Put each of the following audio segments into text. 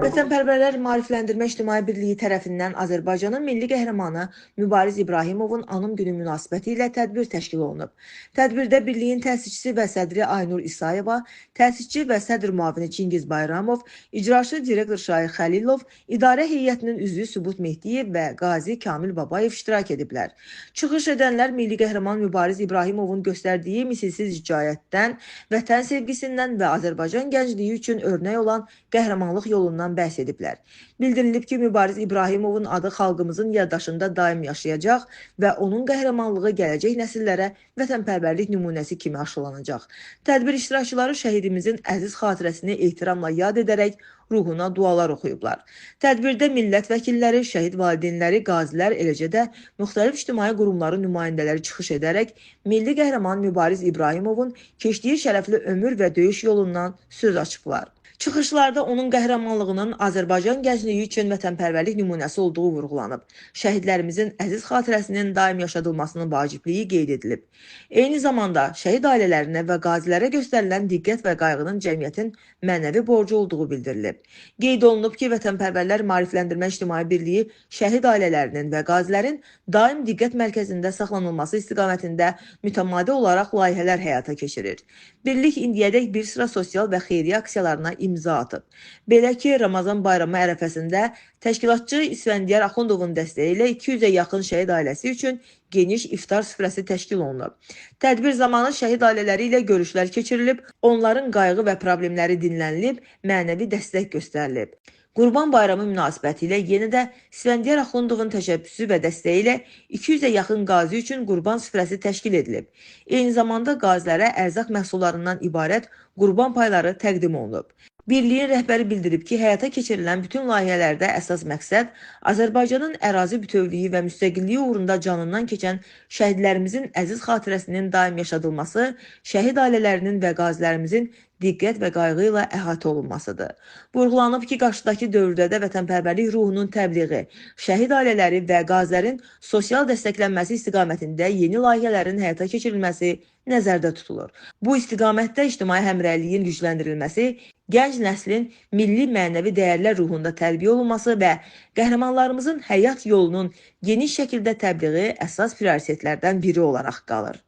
Vətənpərvərlər Maarifləndirmə İctimai Birliyi tərəfindən Azərbaycanın milli qəhrəmanı Mübariz İbrahimovun anım günü münasibəti ilə tədbir təşkil olunub. Tədbirdə birliyin təsisçisi və sədri Aynur İsayeva, təsisçi və sədr müavini Çingiz Bayramov, icraçı direktor Şahin Xəlilov, idarə heyətinin üzvü Sübut Mehdiyev və qazi Kamil Babayev iştirak ediblər. Çıxış edənlər milli qəhrəman Mübariz İbrahimovun göstərdiyi misilsiz hicayətdən, vətən sevgisindən və Azərbaycan gəncliyi üçün örnək olan qəhrəmanlıq yolundan bəhs ediblər. Bildirilib ki, Mübariz İbrahimovun adı xalqımızın yaddaşında daim yaşayacaq və onun qəhrəmanlığı gələcək nəsillərə vətənpərvərlik nümunəsi kimi aşılanacaq. Tədbir iştirakçıları şəhidimizin əziz xatirəsini ehtiramla yad edərək ruhuna dualar oxuyublar. Tədbirdə millət vəkilləri, şəhid valideynləri, qazilər, eləcə də müxtəlif ictimai qurumların nümayəndələri çıxış edərək milli qəhrəman Mübariz İbrahimovun keçdiyi şərəfli ömür və döyüş yolundan söz açıblar. Çıxışlarda onun qəhrəmanlığının Azərbaycan gəncliyi üçün vətənpərvərlik nümunəsi olduğu vurğulanıb. Şəhidlərimizin əziz xatirəsinin daim yaşadılmasının vacibliyi qeyd edilib. Eyni zamanda şəhid ailələrinə və qazilərə göstərilən diqqət və qayğının cəmiyyətin mənəvi borcu olduğu bildirilib. Qeyd olunub ki, Vətənpərvərlər Maarifləndirmə İctimai Birliyi şəhid ailələrinin və qazilərin daim diqqət mərkəzində saxlanılması istiqamətində mütəmadi olaraq layihələr həyata keçirir. Birlik indiyədək bir sıra sosial və xeyriyyə aksiyalarına imza atıb. Belə ki, Ramazan bayramı ərəfəsində təşkilatçı İsfəndiyar Axundovun dəstəyi ilə 200-ə yaxın şəhid ailəsi üçün geniş iftar süfrəsi təşkil olunub. Tədbir zamanı şəhid ailələri ilə görüşlər keçirilib, onların qayğı və problemləri dinlənilib, mənəvi dəstək göstərilib. Qurban Bayramı münasibəti ilə yenə də İsfəndiyar Axundovun təşəbbüsü və dəstəyi ilə 200-ə yaxın qazi üçün qurban süfrəsi təşkil edilib. Eyni zamanda qazilərə ərzaq məhsullarından ibarət qurban payları təqdim olunub. Birliyin rəhbəri bildirib ki, həyata keçirilən bütün layihələrdə əsas məqsəd Azərbaycanın ərazi bütövlüyü və müstəqilliyi uğrunda canından keçən şəhidlərimizin əziz xatirəsinin daim yaşadılması, şəhid ailələrinin və qazilərimizin diqqət və qayğı ilə əhatə olunmasıdır. Vurğulanıb ki, qarşıdakı dövrdə də vətənpərvərlik ruhunun təbliği, şəhid ailələri və qazilərin sosial dəstəklənməsi istiqamətində yeni layihələrin həyata keçirilməsi nəzərdə tutulur. Bu istiqamətdə ictimai həmrəyliyin gücləndirilməsi, gənc nəslin milli mənəvi dəyərlər ruhunda tərbiyə olunması və qəhrəmanlarımızın həyat yolunun geniş şəkildə təbliği əsas prioritetlərdən biri olaraq qalır.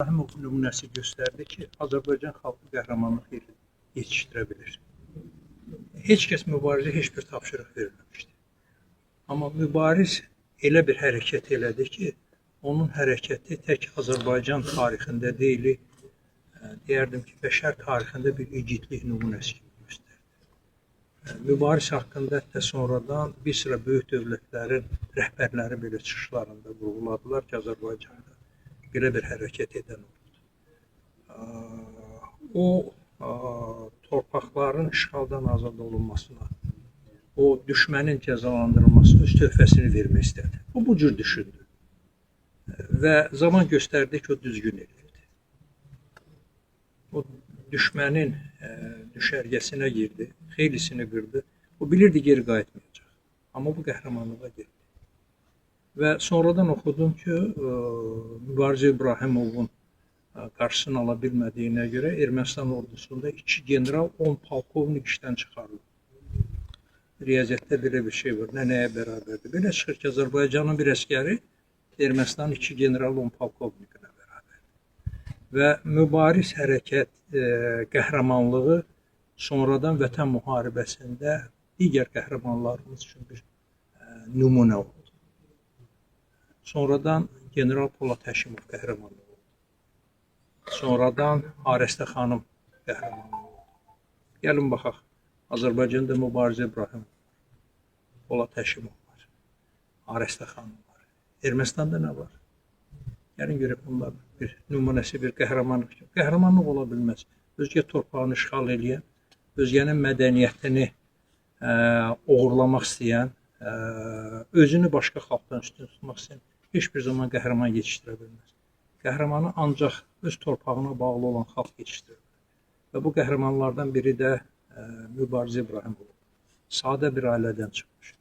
İbrahimov nümunəsi göstərdi ki, Azərbaycan xalqı qəhrəmanlıq yetişdirə bilir. Heç kəs mübarizə heç bir tapşırıq verməmişdi. Amma mübariz elə bir hərəkət elədi ki, onun hərəkəti tək Azərbaycan tarixində deyil, deyərdim ki, bəşər tarixində bir igidlik nümunəsi kimi göstərdi. Mübariz haqqında hətta sonradan bir sıra böyük dövlətlərin rəhbərləri belə çıxışlarında vurğuladılar ki, Azərbaycanda belə bir hərəkət edən oldu. O, torpaqların işğaldan azad olunmasına, o düşmənin cəzalandırılmasına öz töhfəsini vermək istədi. O, bu cür düşündü və zaman göstərdi ki, o düzgün edirdi. O, düşmənin düşərgəsinə girdi, xeylisini qırdı. O, bilirdi geri qayıtmayacaq, amma bu qəhrəmanlığa girdi. Və sonradan oxudum ki, Mübariz İbrahimovun qarşısını ala bilmədiyinə görə Ermənistan ordusunda 2 general, 10 polkovnik işdən çıxarıldı. Riyaziyyətdə belə bir şey var, nəyə bərabərdir? Belə çıxır ki, Azərbaycanın bir əskəri Ermənistanın 2 general, 10 polkovnikinə bərabərdir. Və mübariz hərəkət qəhrəmanlığı sonradan vətən müharibəsində digər qəhrəmanlarımız üçün bir nümunə oldu. Sonradan General Polad Həşimov qəhrəmanlığı oldu. Sonradan Arəstə xanım qəhrəmanlığı oldu. Gəlin baxaq, Azərbaycanda Mübariz İbrahimov, Polad Həşimov var, Arəstə xanım var. Ermənistanda nə var? Gəlin görək, bunlar bir nümunəsi, bir qəhrəmanlıq. Qəhrəmanlıq ola bilməz. Özgə torpağını işğal edən, özgənin mədəniyyətini oğurlamaq istəyən, özünü başqa xalqdan üstün tutmaq istəyən heç bir zaman qəhrəman yetişdirə bilməz. Qəhrəmanı ancaq öz torpağına bağlı olan xalq yetişdirir. Və bu qəhrəmanlardan biri də Mübariz İbrahimov. Sadə bir ailədən çıxmış.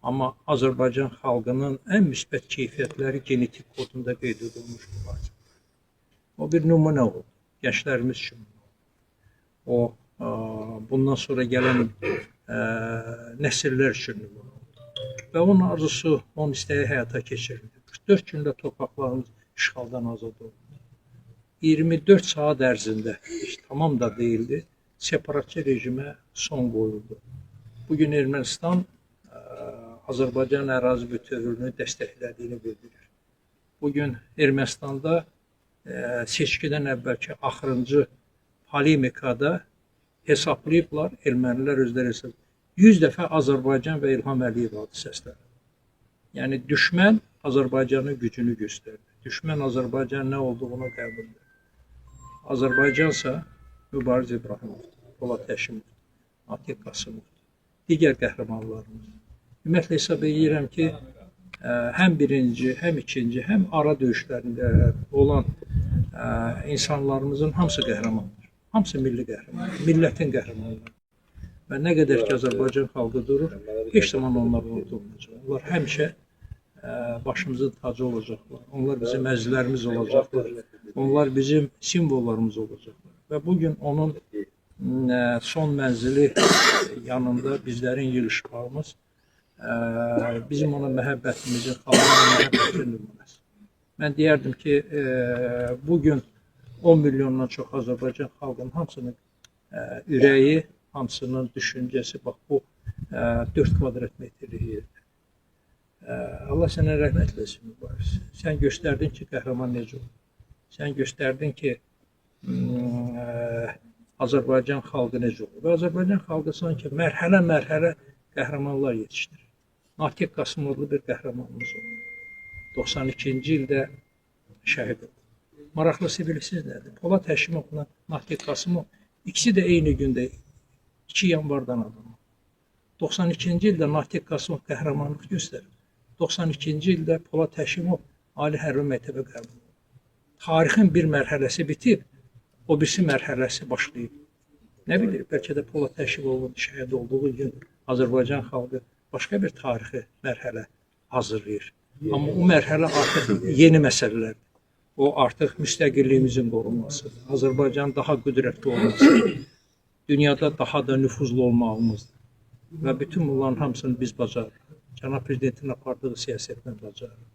Amma Azərbaycan xalqının ən müsbət keyfiyyətləri genetik kodunda qeyd edilmiş Mübariz. O bir nümunə oldu. Gençlərimiz üçün. O bundan sonra gələn nəsillər üçün və onun arzusu, onun istəyi həyata keçirildi. 44 gündə torpaqlarımız işğaldan azad olundu. 24 saat ərzində, heç tamam da deyildi, separatçı rejimə son qoyuldu. Bugün Ermənistan Azərbaycan ərazi bütövlüyünü dəstəklədiyini bildirir. Bugün Ermənistanda seçkidən əvvəlki axırıncı polemikada hesablayıblar, ermənilər özləri hesab 100 dəfə Azərbaycan və İlham Əliyev adı səslənir. Yəni düşmən Azərbaycanın gücünü göstərdi. Düşmən Azərbaycan nə olduğunu qəbul edir. Azərbaycansa Mübariz İbrahimovdur, Polad Həşimovdur, Natiq Qasımovdur, digər qəhrəmanlarımız. Ümumiyyətlə hesab edirəm ki, həm birinci, həm ikinci, həm ara döyüşlərində olan insanlarımızın hamısı qəhrəmandır. Hamısı milli qəhrəmandır, millətin qəhrəmanları. Və nə qədər ki Azərbaycan xalqı durur, heç zaman onlar unudulmayacaq. Onlar həmişə başımızın tacı olacaqlar. Onlar bizim əzizlərimiz olacaqlar. Onlar bizim simvollarımız olacaqlar. Və bugün onun son mənzili yanında bizlərin yığışmağımız bizim ona məhəbbətimizin, xalqın məhəbbətinin nümunəsi. Mən deyərdim ki, bugün 10 milyondan çox Azərbaycan xalqının hamısının ürəyi, hamısının düşüncəsi bax bu 4 kvadrat metrlik yerdir. Allah sənə rəhmət eləsin Mübariz. Sən göstərdin ki, qəhrəman necə olur. Sən göstərdin ki, Azərbaycan xalqı necə olur. Və Azərbaycan xalqı sanki mərhələ-mərhələ qəhrəmanlar yetişdirir. Natiq Qasımovlu bir qəhrəmanımız oldu. 92-ci ildə şəhid oldu. Maraqlısı bilirsiniz nədir? Polad Həşimovla Natiq Qasımov ikisi də eyni gündə 2 yanvardan adamı. 92-ci ildə Natiq Qasımov qəhrəmanlıq göstərir. 92-ci ildə Polad Həşimov Ali Hərbi məktəbə qəbul oldu. Tarixin bir mərhələsi bitib, o birisi mərhələsi başlayıb. Nə bilir, bəlkə də Polad Həşimovun şəhid olduğu gün Azərbaycan xalqı başqa bir tarixi mərhələ hazırlayır. Amma o mərhələ artıq yeni məsələlərdir. O artıq müstəqilliyimizin qorunmasıdır. Azərbaycan daha qüdrətli olmasıdır. Dünyada daha da nüfuzlu olmağımızdır. Və bütün bunların hamısını biz bacarırıq. Cənab Prezidentin apardığı siyasətlə bacarırıq.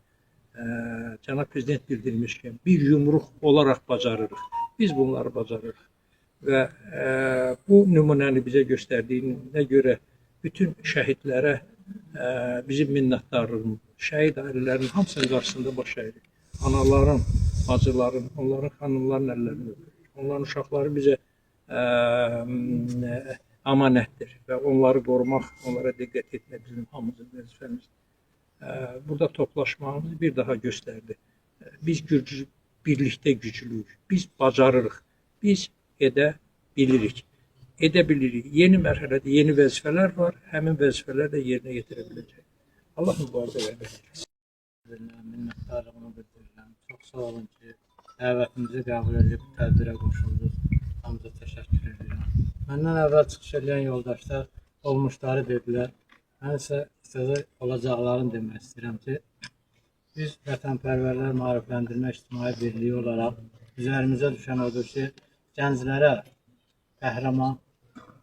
Cənab Prezident bildirmiş ki, bir yumruq olaraq bacarırıq. Biz bunları bacarırıq. Və bu nümunəni bizə göstərdiyinə görə bütün şəhidlərə bizim minnətdarlığımız, şəhid ailələrin hamısının qarşısında baş əyirik. Anaların, bacıların, onların xanımların əllərini öpürük. Onların uşaqları bizə amanətdir və onları qorumaq, onlara diqqət etmək bizim hamımızın vəzifəmizdir. Burada toplaşmağımız bir daha göstərdi. Biz birlikdə güclüyük, biz bacarırıq, biz edə bilirik. Edə bilirik. Yeni mərhələdə yeni vəzifələr var, həmin vəzifələr də yerinə yetirə biləcək. Allah mübarizə versin. Minnətdarlığımı bildirirəm. Çox sağ olun ki, dəvətimizi qəbul edib tədbirə qoşuldunuz. Hamıza təşəkkür edirəm. Məndən əvvəl çıxış edən yoldaşlar olmuşları dedilər. Mən isə olacaqlarını demək istəyirəm ki, biz vətənpərvərlər maarifləndirmə ictimai birliyi olaraq üzərimizə düşən odur ki, gənclərə qəhrəman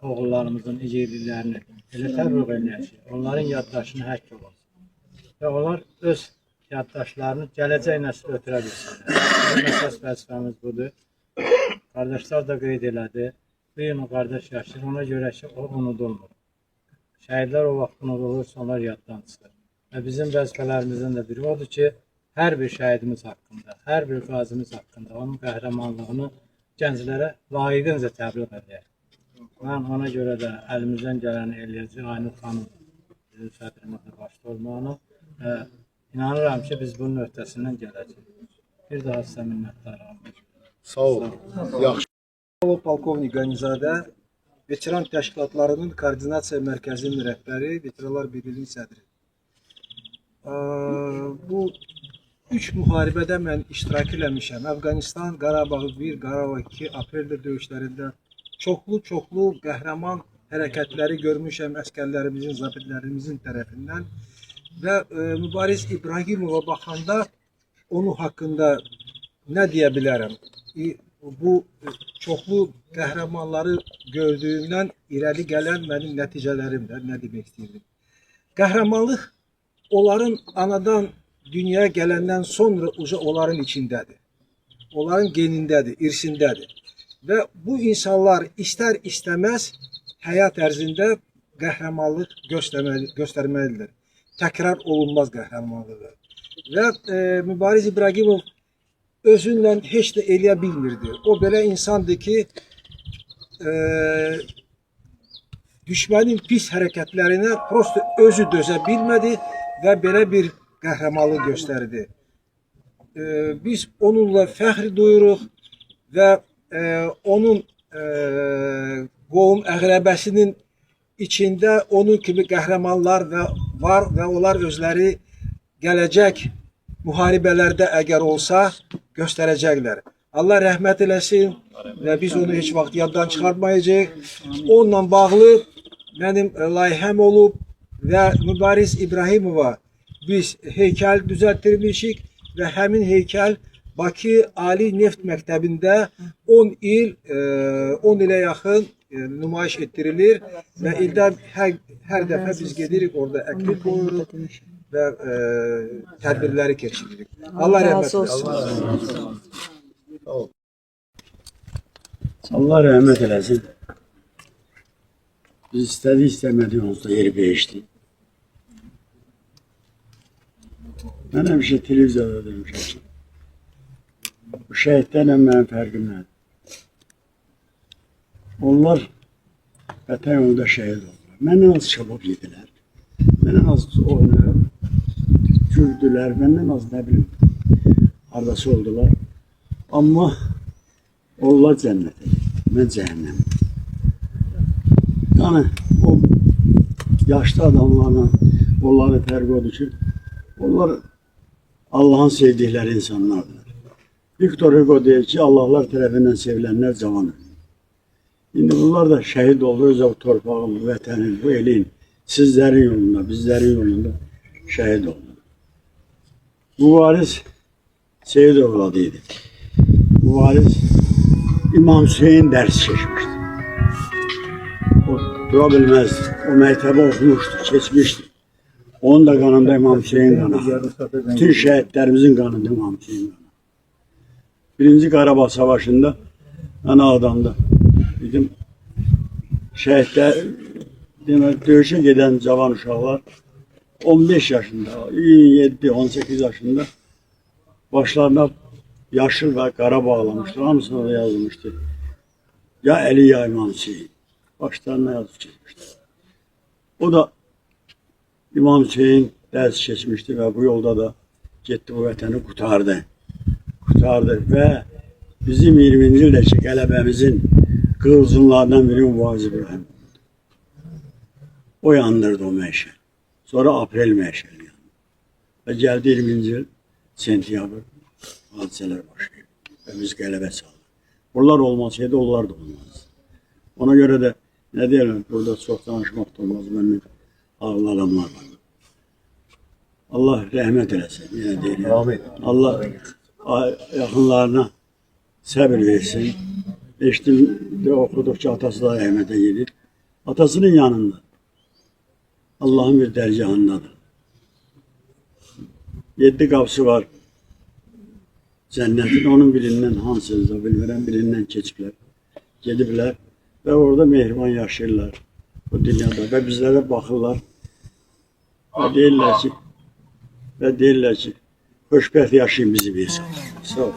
oğullarımızın igidliklərini elə təbliğ eləyək ki, onların yaddaşını həkk olsun. Və onlar öz yaddaşlarını gələcək nəslə ötürə bilsinlər. Bizim əsas vəzifəmiz budur. Qardaşlar da qeyd elədi. Bu gün o qardaş yaşayır, ona görə ki, o unudulmur. Şəhidlər o vaxt unudulursa, onlar yaddan çıxır. Və bizim vəzifələrimizdən də biri odur ki, hər bir şəhidimiz haqqında, hər bir qazimiz haqqında onun qəhrəmanlığını gənclərə layiqincə təbliğ edək. Mən ona görə də əlimizdən gələni eləyəcək Aynur xanım bizim sədrimizdə başda olmağına və inanıram ki, biz bunun öhdəsindən gələcəyik. Bir daha sizə minnətdarım. Sağ olun. Yaxşı. Polkovnik Qanizadə, veteran təşkilatlarının koordinasiya mərkəzinin rəhbəri, Veteranlar Birliyinin sədri. Bu 3 müharibədə mən iştirak eləmişəm. Əfqanistan, Qarabağ 1, Qarabağ 2, aprel döyüşlərində çoxlu qəhrəman hərəkətləri görmüşəm əskərlərimizin, zabitlərimizin tərəfindən. Və Mübariz İbrahimova baxanda onun haqqında nə deyə bilərəm? bu çoxlu qəhrəmanları gördüyümdən irəli gələn mənim nəticələrimdir. Nə demək istəyirdim? Qəhrəmanlıq onların anadan dünyaya gələndən sonra onların içindədir. Onların genindədir, irsindədir. Və bu insanlar istər-istəməz həyat ərzində qəhrəmanlıq göstərməlidirlər. Təkrar olunmaz qəhrəmanlığı. Və Mübariz İbrahimov özünlə heç də eləyə bilmirdi. O belə insandır ki, düşmənin pis hərəkətlərinə prosto özü dözə bilmədi və belə bir qəhrəmanlıq göstərdi. Biz onunla fəxr duyuruq və onun qovum əqrəbəsinin içində onun kimi qəhrəmanlar var və onlar özləri gələcək müharibələrdə əgər olsa göstərəcəklər. Allah rəhmət eləsin və biz onu heç vaxt yaddan çıxartmayacaq. Onunla bağlı mənim layihəm olub və Mübariz İbrahimova biz heykəl düzəltdirmişik və həmin heykəl Bakı Ali Neft Məktəbində 10 ilə yaxın nümayiş etdirilir və ildə hər dəfə biz gedirik orada əklif qoyuruq və tədbirləri keçiririk. Allah rəhmət eləsin. Allah rəhmət eləsin. Biz istədik-istəmədik onsuz da yeri beşdi. Mən həmişə televiziyada demişəm ki, bu şəhidlərlə mənim fərqim nədir? Onlar vətən yolunda şəhid oldular. Məndən az kebab yedilər. Məndən az güldülər, məndən az nə bilim hardası oldular. Amma onlar cənnətə, mən cəhənnəm. Yəni o yaşlı adamlarla onların fərqi odur ki, onlar Allah'ın sevdikləri insanlardır. Victor Hugo deyir ki, Allahlar tərəfindən sevilənlər cavan ölür. İndi bunlar da şəhid oldu, öz torpağın, vətənin, bu elin, sizlərin yolunda, bizlərin yolunda şəhid oldu. Mübariz Seyid övladıydı. Mübariz İmam Hüseyin dərs keçmişdi. O dura bilməzdi. O məktəbə oxumuşdu, keçmişdi. Onun da qanında İmam Hüseyin qanı. Bütün şəhidlərimizin qanında İmam Hüseyin qanı. Birinci Qarabağ Savaşında mən adamda dedim, şəhidlər, demək, döyüşə gedən cavan uşaqlar 15 yaşında, 17-18 yaşında başlarına yaşıl və qara bağlamışlar. Hamısına da yazılmışdı. Ya Əli, ya İmam Hüseyin. Başlarına yazıb keçmişdi. O da İmam Hüseyin dərs keçmişdi və bu yolda da getdi, bu vətəni qutardı. Qutardı və bizim 20-ci ildəki qələbəmizin qığılcımlarından biri Mübariz İbrahim. O yandırdı o məşəl. Sonra aprel məşəli yandı. Və gəldi 20-ci il sentyabr hadisələr başlayıb və biz qələbə sağladıq. Bunlar olmasaydı, onlar da olmaz. Ona görə də nə deyirəm, burada çox danışmaq da olmaz, mənim ağlı adamlar var. Allah rəhmət eləsin, yenə deyirəm. Allah yaxınlarına səbir versin. Eşitdim, oxuduqca atası da rəhmətə gedir. Atasının yanında. Allah'ın bir dərgahındadır. 7 qapısı var. Cənnətin onun birindən hansınızda bilmirəm, birindən keçiblər, gediblər və orada mehriban yaşayırlar bu dünyada və bizlərə baxırlar və deyirlər ki, xoşbəxt yaşayın bizi bir sağ. Sağ ol.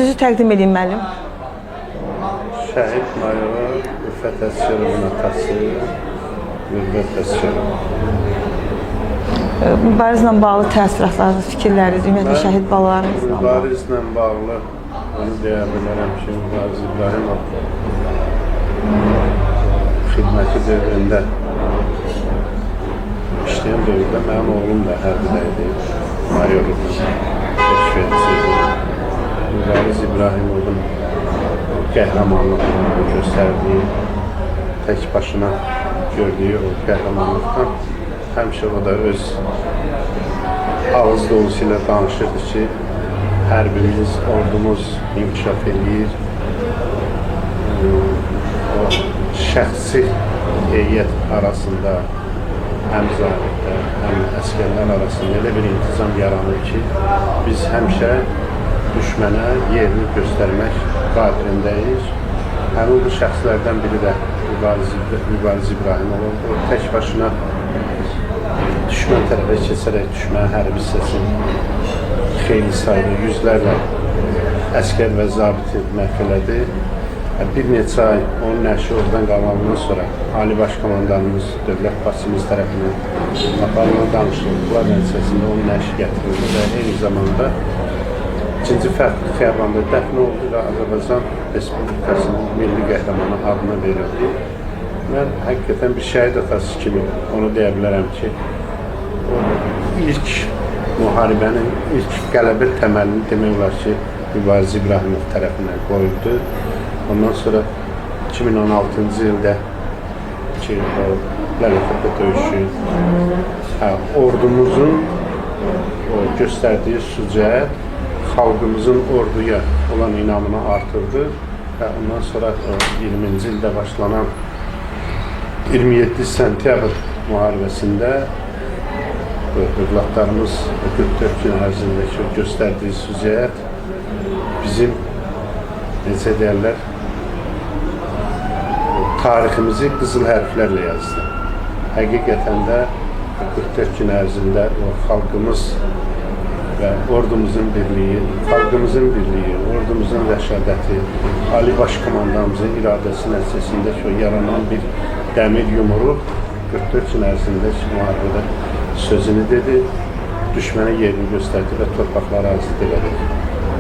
Özünüzü təqdim edin müəllim. Şəhid mayor Rüfət Əsgərovun atası Mürvət Əsgərov. Mübarizlə bağlı təəssüratlarınız, fikirləriniz, ümumiyyətlə şəhid balalarınızla bağlı. Mübarizlə bağlı onu deyə bilərəm ki, Mübariz İbrahimov xidməti dövründə işləyən dövrdə mənim oğlum da hərbidə idi. Mayorluq keşfedicisi. Mübariz İbrahimovun qəhrəmanlığını göstərdiyi, tək başına gördüyü o qəhrəmanlıqdan həmişə o da öz ağız dolusu ilə danışırdı ki, hərbimiz, ordumuz inkişaf edir. O şəxsi heyət arasında həm zabitlər, həm əsgərlər arasında elə bir intizam yaranır ki, biz həmişə düşmənə yerini göstərmək qadirindəyik. Həmin bu şəxslərdən biri də Mübariz İbrahimov oldu. O tək başına düşmən tərəfə keçərək düşmən hərbi hissəsini xeyli sayıda yüzlərlə əskər və zabiti məhv elədi. Bir neçə ay onun nəşi oradan qalmağından sonra Ali Baş Komandanımız, dövlət başçımız tərəfindən aparılan danışıqlar nəticəsində onun nəşi gətirildi və eyni zamanda 2-ci fərqli xiyabanda dəfn oldu və Azərbaycan Respublikasının milli qəhrəmanı adına verildi. Mən həqiqətən bir şəhid atası kimi onu deyə bilərəm ki, o ilk müharibənin ilk qələbə təməlini demək olar ki, Mübariz İbrahimov tərəfindən qoyuldu. Ondan sonra 2016-cı ildə ki, o Lələtəpə döyüşü ordumuzun o göstərdiyi sücət xalqımızın orduya olan inamını artırdı və ondan sonra 20-ci ildə başlanan 27 sentyabr müharibəsində övladlarımız 44 gün ərzindəki göstərdiyi sücət bizim, necə deyərlər, tariximizi qızıl hərflərlə yazdı. Həqiqətən də 44 gün ərzində o xalqımız və ordumuzun birliyi, ordumuzun rəşadəti, Ali Baş Komandanımızın iradəsi nəticəsində yaranan bir dəmir yumruq 44 gün ərzində müharibədə sözünü dedi, düşmənə yerini göstərdi və torpaqları azad elədi.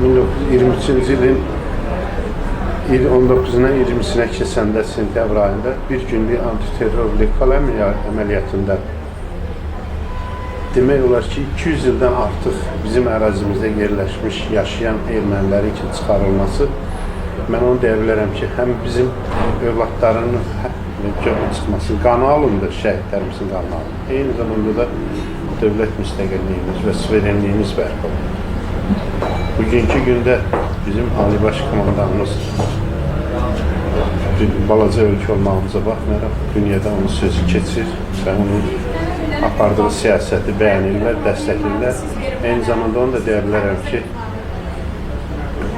1923-cü ilin 19-dan 20-sinə keçəndə sentyabr ayında bir günlük antiterror lekal əməliyyatında demək olar ki, 200 ildən artıq bizim ərazimizdə yerləşmiş, yaşayan ermənilərin ki, çıxarılması, mən onu deyə bilərəm ki, həm bizim övladlarının çıxması qanı alındı, şəhidlərimizin qanı alındı. Eyni zamanda da dövlət müstəqilliyimiz və suverenliyimiz bərpa olundu. Bugünkü gündə bizim Ali Baş Komandanımız balaca ölkə olmağımıza baxmayaraq, dünyada onun sözü keçir və onun apardığı siyasəti bəyənirlər, dəstəkləyirlər. Eyni zamanda onu da deyə bilərəm ki,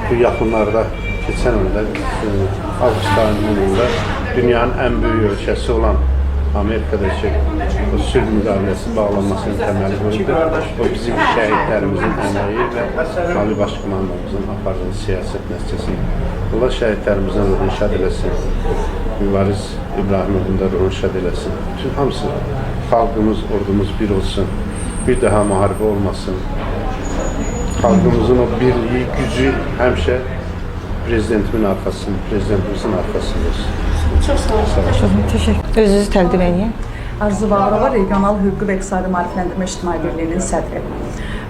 bu yaxınlarda keçən ildə avqust ayında dünyanın ən böyük ölkəsi olan Amerikadakı o sülh müqaviləsi bağlanmasının təməli qoydu. O bizim şəhidlərimizin əməyi və Ali Baş Komandanımızın apardığı siyasət nəticəsində. Allah şəhidlərimizin ruhunu şad eləsin. Mübariz İbrahimovun da ruhunu şad eləsin. Bütün hamısı xalqımız, ordumuz bir olsun. Bir daha müharibə olmasın. Xalqımızın o birliyi, gücü həmişə prezidentimizin arkasında olsun. Çox sağ olun. Təşəkkür. Özünüzü təqdim edin. Arzu Bağırova, Regional Hüquqi və İqtisadi Maarifləndirmə İctimai Birliyinin sədri.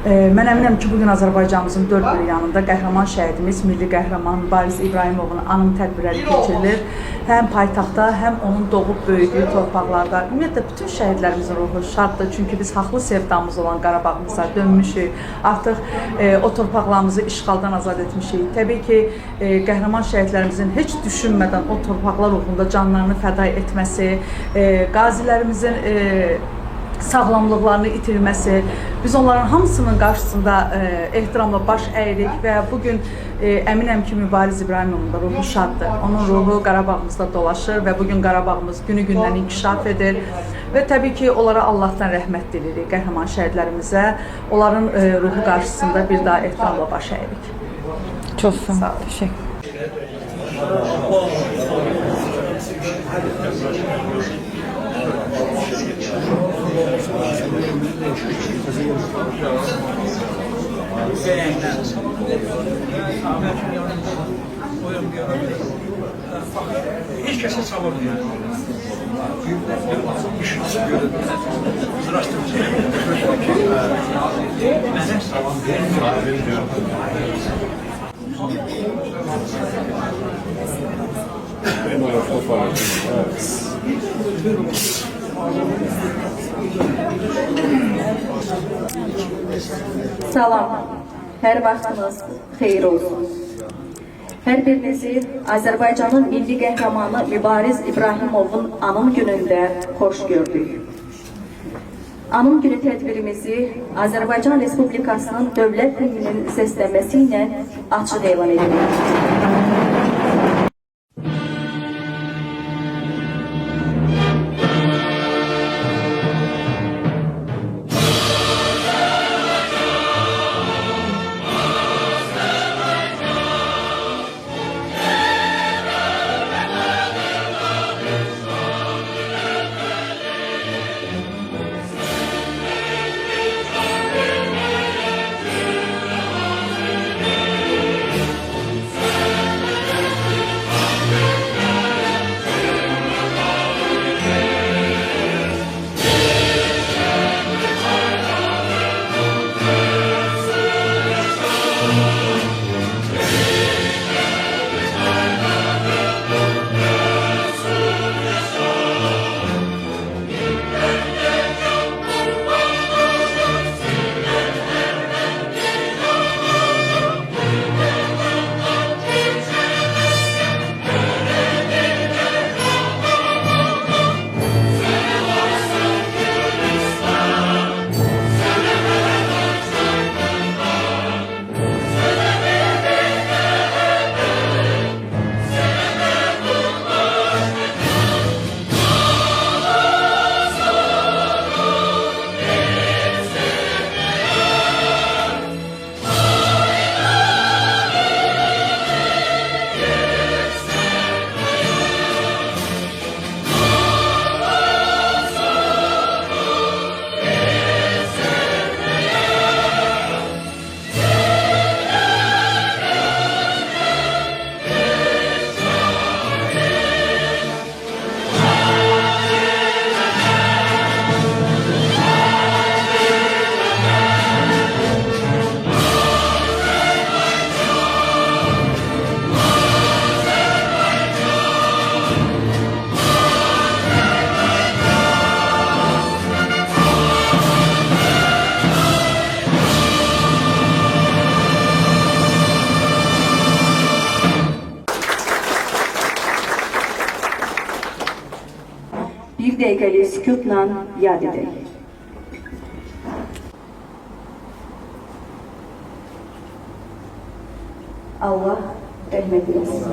Mən əminəm ki, bugün Azərbaycanımızın dörd bir yanında qəhrəman şəhidimiz, milli qəhrəman Mübariz İbrahimovun anım tədbirləri keçirilir. Həm paytaxtda, həm onun doğub böyüdüyü torpaqlarda. Ümumiyyətlə, bütün şəhidlərimizin ruhu şaddır. Çünki biz haqlı sevdamız olan Qarabağımıza dönmüşük. Artıq o torpaqlarımızı işğaldan azad etmişik. Təbii ki, qəhrəman şəhidlərimizin heç düşünmədən o torpaqlar uğrunda canlarını fəda etməsi, qazilərimizin sağlamlıqlarını itirməsi, biz onların hamısının qarşısında ehtiramla baş əyirik və bugün əminəm ki, Mübariz İbrahimovun da ruhu şaddır. Onun ruhu Qarabağımızda dolaşır və bugün Qarabağımız günü-gündən inkişaf edir və təbii ki, onlara Allahdan rəhmət dilirik, qəhrəman şəhidlərimizə. Onların ruhu qarşısında bir daha ehtiramla baş əyirik. Çox sağ ol. Təşəkkür. Heç kəsə savunmuyor. Salam, hər vaxtınız xeyir olsun. Hər birinizi Azərbaycanın milli qəhrəmanı Mübariz İbrahimovun anım günündə xoş gördük. Anım günü tədbirimizi Azərbaycan Respublikasının dövlət himninin səslənməsi ilə açıq elan edirik. Bir dəqiqəlik sükutla yad edək. Allah rəhmət eylesin.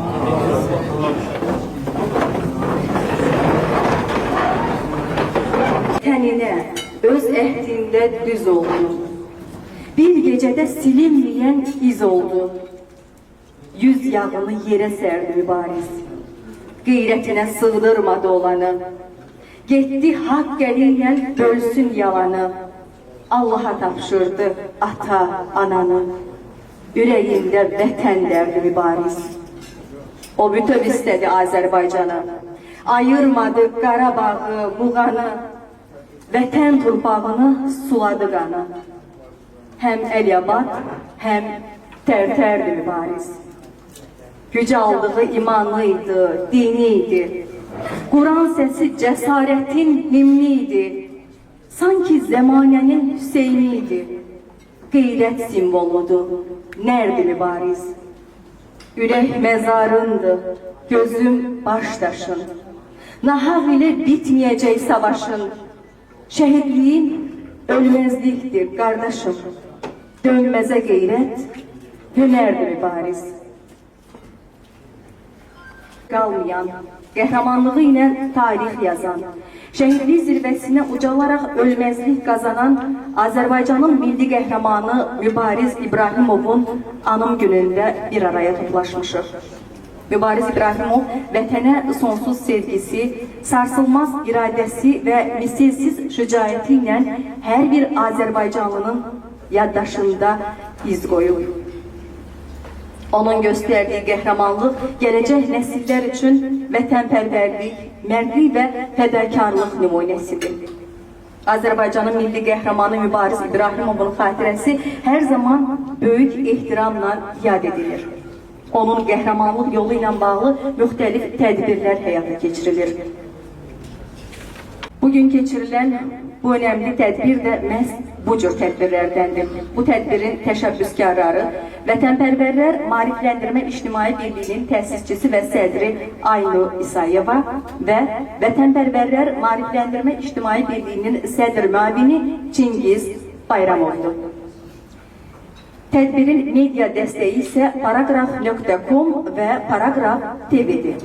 Tənine öz əhdində düz oldu. Bir gecədə silinməyən iz oldu. Yüz yağını yerə sərdi mübariz. Qeyrətinə sığdırmadı olanı. Getdi haqq gəliyle bölsün yalanı. Allah'a tapşırdı ata, ananı. Ürəyində vətən dərdi mübariz. O bütöv istədi Azərbaycanı. Ayırmadı Qarabağı, Muğanı. Vətən torpağını suladı qanı. Həm Əliyabat, həm Tərtərdi mübariz. Güc aldığı imanlıydı, diniydi. Quran səsi cəsarətin himniydi. Sanki zəmanənin Hüseyniydi. Qeyrət simvoludur, nərdi mübariz. Ürək məzarındı, gözüm başdaşın. Nahaq ilə bitməyəcək savaşın. Şəhidliyin ölməzlikdir, qardaşım. Dönməzə qeyrət, hünərdi mübariz. qalmayan, qəhrəmanlığı ilə tarix yazan, şəhidlik zirvəsinə ucalaraq ölməzlik qazanan Azərbaycanın milli qəhrəmanı Mübariz İbrahimovun anım günündə bir araya toplaşmışıq. Mübariz İbrahimov vətənə sonsuz sevgisi, sarsılmaz iradəsi və misilsiz şücaəti ilə hər bir Azərbaycanlının yaddaşında iz qoyub. Onun göstərdiyi qəhrəmanlıq gələcək nəsillər üçün vətənpərvərlik, mərdlik və fədakarlıq nümunəsidir. Azərbaycanın milli qəhrəmanı Mübariz İbrahimovun xatirəsi hər zaman böyük ehtiramla yad edilir. Onun qəhrəmanlıq yolu ilə bağlı müxtəlif tədbirlər həyata keçirilir. Bugün keçirilən bu önəmli tədbir də məhz bu cür tədbirlərdəndir. Bu tədbirin təşəbbüskarları Vətənpərvərlər Maarifləndirmə İctimai Birliyinin təsisçisi və sədri Aynur İsayeva və Vətənpərvərlər Maarifləndirmə İctimai Birliyinin sədr müavini Çingiz Bayramovdur. Tədbirin media dəstəyi isə Paragraf.com və Paragraf TV-dir.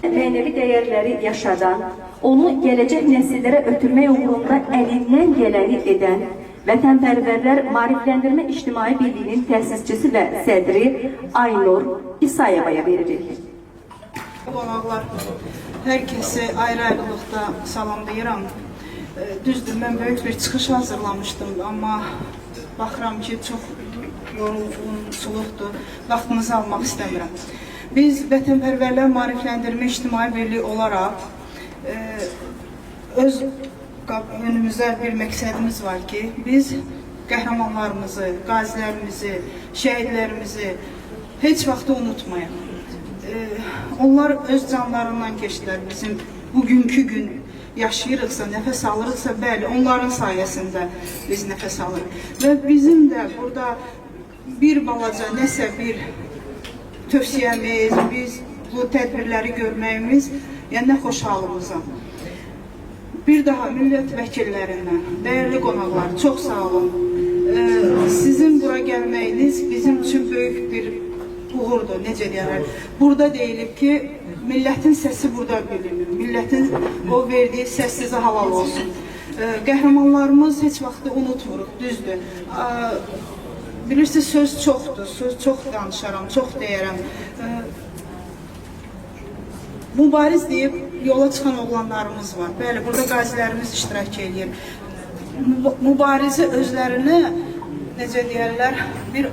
Mənəvi dəyərləri yaşadan, onu gələcək nəsillərə ötürmək uğrunda əlindən gələni edən Vətənpərvərlər Maarifləndirmə İctimai Birliyinin təsisçisi və sədri Aynur İsayevaya veririk. Qonaqlar, hər kəsi ayrı-ayrılıqda salamlayıram. Düzdür, mən böyük bir çıxış hazırlamışdım, amma baxıram ki, çox yorğunçuluqdur, vaxtınızı almaq istəmirəm. Biz Vətənpərvərlər Maarifləndirmə İctimai Birliyi olaraq öz önümüzdə bir məqsədimiz var ki, biz qəhrəmanlarımızı, qazilərimizi, şəhidlərimizi heç vaxt unutmayaq. Onlar öz canlarından keçdilər bizim bugünkü gün yaşayırıqsa, nəfəs alırıqsa, bəli, onların sayəsində biz nəfəs alırıq. Və bizim də burada bir balaca, nəsə bir tövsiyəmiz, biz bu tədbirləri görməyimiz, yəni nə xoş halımıza. Bir daha millət vəkillərindən, dəyərli qonaqlar, çox sağ olun. Sizin bura gəlməyiniz bizim üçün böyük bir uğurdur, necə deyərlər. Burada deyilib ki, millətin səsi burada bilinir, millətin o verdiyi səs sizə halal olsun. Qəhrəmanlarımız heç vaxtı unutmuruq, düzdür. Bilirsiniz, söz çoxdur, çox danışaram, çox deyərəm. Mübariz deyib yola çıxan oğlanlarımız var. Bəli, burada qazilərimiz iştirak edir. Mübarizi özlərinə, necə deyərlər, bir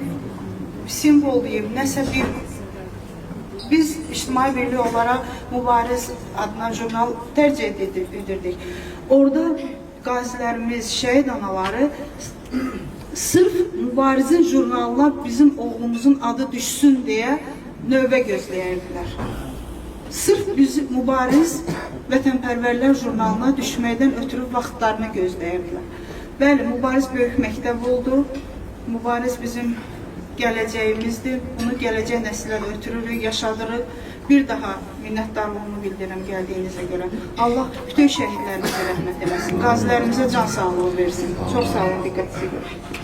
simvol deyib, nəsə bir... Biz İctimai Birliyi olaraq Mübariz adına jurnal tərcih edirdik. Orada qazilərimiz, şəhid anaları sırf Mübarizin jurnalına bizim oğlumuzun adı düşsün deyə növbə gözləyirdilər. Sırf biz Mübariz Vətənpərvərlər jurnalına düşməkdən ötürü vaxtlarını gözləyirdilər. Bəli, Mübariz böyük məktəb oldu. Mübariz bizim gələcəyimizdir. Bunu gələcək nəsillərə ötürürük, yaşadırıq. Bir daha minnətdarlığımı bildirirəm gəldiyinizə görə. Allah bütün şəhidlərimizə rəhmət eləsin. Qazilərimizə can sağlığı versin. Çox sağ olun, diqqətinizi görüşürük.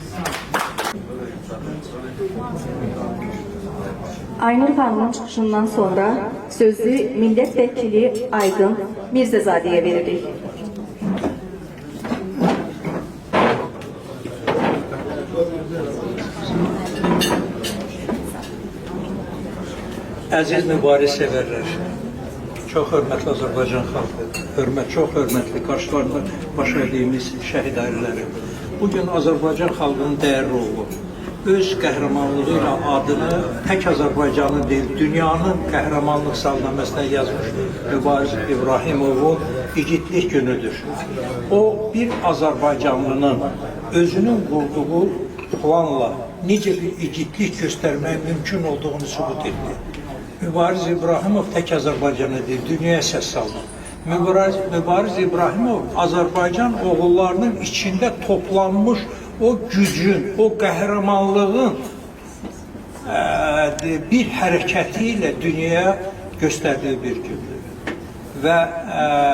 Aynur xanımın çıxışından sonra sözü millət vəkili Aydın Mirzəzadəyə veririk. Əziz mübariz sevərlər, çox hörmətli Azərbaycan xalqı, çox hörmətli qarşılarında baş verdiyimiz şəhid ailələri. Bugün Azərbaycan xalqının dəyərli oğlu öz qəhrəmanlığı ilə adını tək Azərbaycanın deyil, dünyanın qəhrəmanlıq salnaməsinə yazmış Mübariz İbrahimovun igidlik günüdür. O, bir Azərbaycanlının özünün qurduğu planla necə bir igidlik göstərmək mümkün olduğunu sübut etdi. Mübariz İbrahimov tək Azərbaycanı deyil, dünyaya səs saldı. Mübariz İbrahimov Azərbaycan oğullarının içində toplanmış o gücün, o qəhrəmanlığın bir hərəkəti ilə dünyaya göstərdiyi bir gündür. Və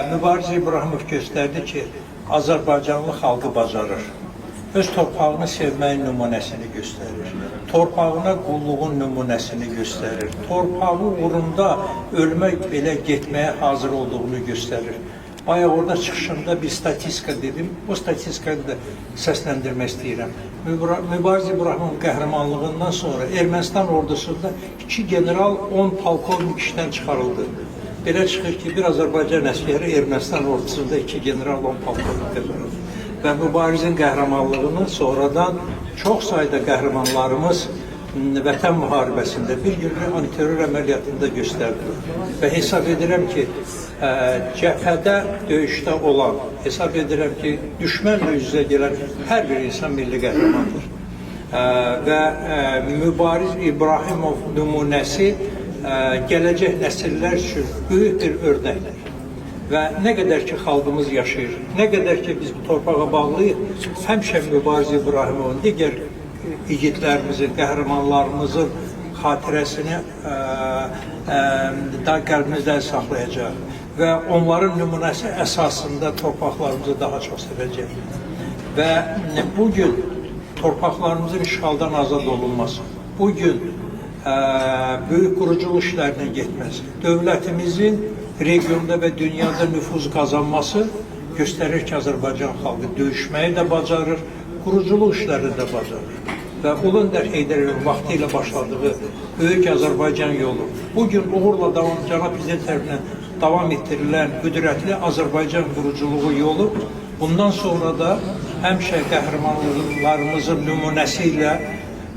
Mübariz İbrahimov göstərdi ki, Azərbaycanlı xalqı bacarır. Öz torpağını sevməyin nümunəsini göstərir. torpağına qulluğun nümunəsini göstərir. Torpağı uğrunda ölmək belə getməyə hazır olduğunu göstərir. Bayaq orada çıxışında bir statistika dedim. O statistikanı da səsləndirmək istəyirəm. Mübariz İbrahimovun qəhrəmanlığından sonra Ermənistan ordusunda 2 general, 10 polkovnik işdən çıxarıldı. Belə çıxır ki, bir Azərbaycan əskəri Ermənistan ordusunda 2 general, 10 polkovnik qəhrəmanlıq. Və mübarizin qəhrəmanlığını sonradan çox sayda qəhrəmanlarımız Vətən müharibəsində bir günlük antiterror əməliyyatında göstərdi. Və hesab edirəm ki, cəbhədə, döyüşdə olan, hesab edirəm ki, düşmənlə üzə gələn hər bir insan milli qəhrəmandır. Və Mübariz İbrahimov nümunəsi gələcək nəsillər üçün böyük bir örnəkdir. Və nə qədər ki, xalqımız yaşayır, nə qədər ki, biz bu torpağa bağlıyıq, həmişə Mübariz İbrahimovun digər igidlərimizin, qəhrəmanlarımızın xatirəsini da qəlbimizdə saxlayacaq və onların nümunəsi əsasında torpaqlarımızı daha çox sevəcək. Və bugün torpaqlarımızın işğaldan azad olunması, bugün böyük quruculuq işlərinə getməsi, dövlətimizin regionda və dünyada nüfuz qazanması göstərir ki, Azərbaycan xalqı döyüşməyi də bacarır, quruculuq işlərini də bacarır. Və Ulu Öndər Heydər Əliyevin vaxtı ilə başladığı Böyük Azərbaycan yolu, bugün uğurla Cənab Prezident tərəfindən davam etdirilən qüdrətli Azərbaycan quruculuğu yolu, bundan sonra da həmişə qəhrəmanlarımızın nümunəsi ilə,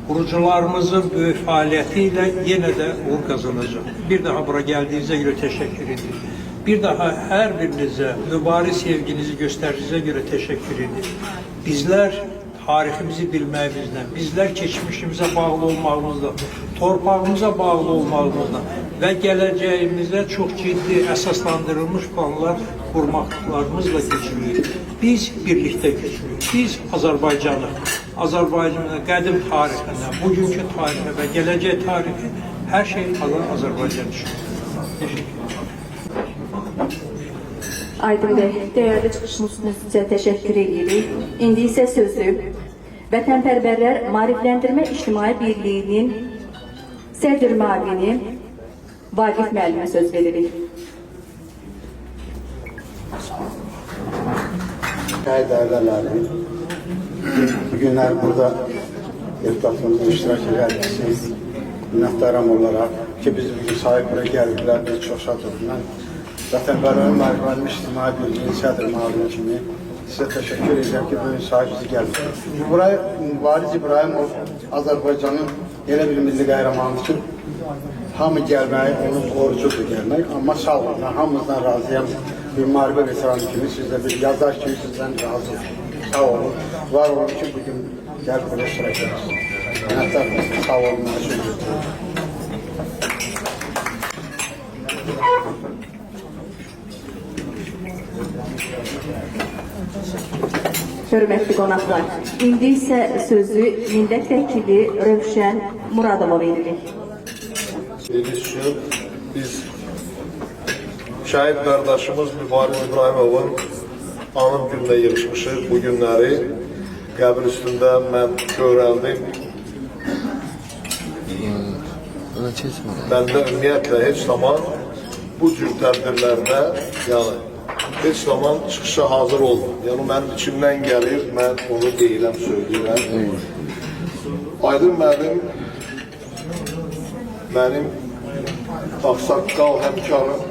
qurucularımızın böyük fəaliyyəti ilə yenə də uğur qazanacaq. Bir daha bura gəldiyinizə görə təşəkkür edir. Bir daha hər birinizə mübariz sevginizi göstərdiyinizə görə təşəkkür edir. Bizlər tariximizi bilməyimizlə, bizlər keçmişimizə bağlı olmağımızla, torpağımıza bağlı olmağımızla və gələcəyimizə çox ciddi əsaslandırılmış planlar qurmaqlarımızla güclüyük. Biz birlikdə güclüyük. Biz Azərbaycanı, Azərbaycanın qədim tarixindən, bugünkü tarixi və gələcək tarixi hər şey Azərbaycan üçün. Teşekkür ederim. Aydın bəy, dəyərli çıxışınız üçün təşəkkür edirik. İndi isə sözü Vətənpərvərlər Maarifləndirmə İctimai Birliyinin sədr müavini Vaqif müəllimə söz veririk. Şəhid ailələri, bu günlər burada deputatımızın iştirak edərsiniz. Minnətdaram olaraq ki, biz bugün sahib buraya gəldilər, biz çox şadıq. Mən Vətənpərvərlər Maarifləndirmə İctimai Birliyinin sədr müavini kimi sizə təşəkkür edirəm ki, bugün sahib bizi gəldilər. Buraya Mübariz İbrahimov Azərbaycanın elə bir milli qəhrəmanı ki, hamı gəlmək, onun qorucudur gəlmək. Amma sağ olun, hamımızdan razıyam. Bir müharibə veteranı kimi, sizdə bir yazar kimi sizdən razıyam. Sağ olun, var olun ki, bugün gəlib buraya iştirak edirsiniz. Minnətdaram, sağ olun, təşəkkür ederim. Hörmətli qonaqlar, indi isə sözü millət vəkili Rövşən Muradova veririk. Biz şəhid qardaşımız Mübariz İbrahimovun anım gününə yığışmışıq. Bu günləri qəbir üstündə mən görəldim. Məndə ümumiyyətlə heç zaman bu cür tədbirlərdə, yəni heç zaman çıxışa hazır olmur. Yəni mənim içimdən gəlir, mən onu deyiləm, söyləyirəm. Aydın müəllim mənim ağsaqqal həmkarım,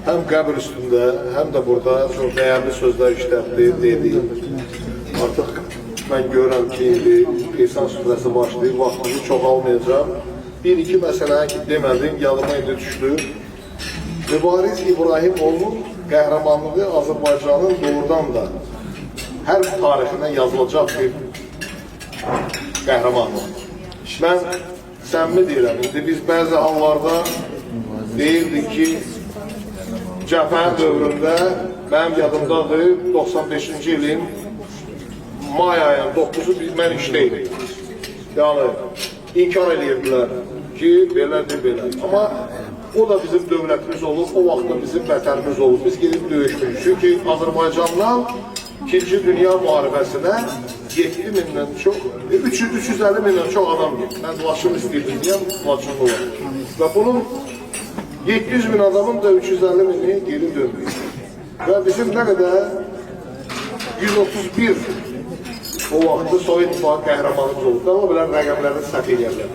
həm qəbir üstündə, həm də burada çox dəyərli sözlər işlətdi, dedi. Artıq mən görürəm ki, indi insan süfrəsi başlayıb, vaxtımı çox almayacaq. Bir-iki məsələni ki, demədim, yadıma indi düşdü. Mübariz İbrahimovun qəhrəmanlığı Azərbaycanın doğrudan da hər tarixinə yazılacaq bir qəhrəmanlıqdır. Mən səmimi deyirəm, indi biz bəzi hallarda deyirdik ki, cəbhə dövründə mənim yadımdadır, 95-ci ilin may ayının 9-u mən işdəydik. Yəni, inkar edirdilər ki, belədir, belə. Amma o da bizim dövlətimiz olub, o vaxtda bizim vətənimiz olub. Biz gedib döyüşmüşük. Çünki Azərbaycandan 2-ci Dünya müharibəsinə 7000'dən çox, 350 mindən çox adam gedir. Mən Laçın istəyirdim deyəm, Laçınlı var. Və bunun 700 min adamın da 350 mini geri döndü. Və bizim nə qədər 131 o vaxtı Sovet İttifaqı qəhrəmanımız oldu. Amma bilən rəqəmlərdə səhv edirlər.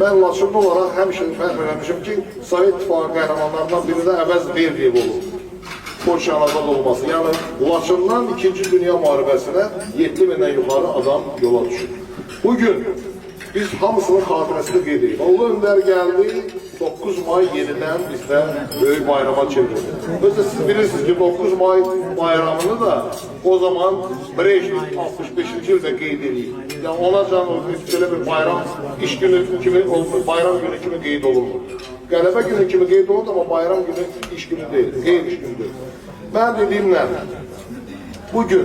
Mən Laçınlı olaraq həmişə fərq eləmişim ki, Sovet İttifaqı qəhrəmanlarından biri də Əvəz Verdiyev olur. Polşanın azad olması. Yəni, Laçından 2-ci Dünya müharibəsinə 7000'dən yuxarı adam yola düşür. Bugün biz hamısının xatirəsini qeyd edirik. Ulu Öndər gəldi, 9 may yenidən bizdə böyük bayrama çevrildi. Özdə siz bilirsiniz ki, 9 may bayramını da o zaman Brejnev 65-ci ildə qeyd edirik. Yəni, ona can belə bir bayram iş günü kimi olmur, bayram günü kimi qeyd olunmur. Qələbə günü kimi qeyd olunur, amma bayram günü iş günü deyil, qeyri-iş günü deyil. Mən dediyimlə, bugün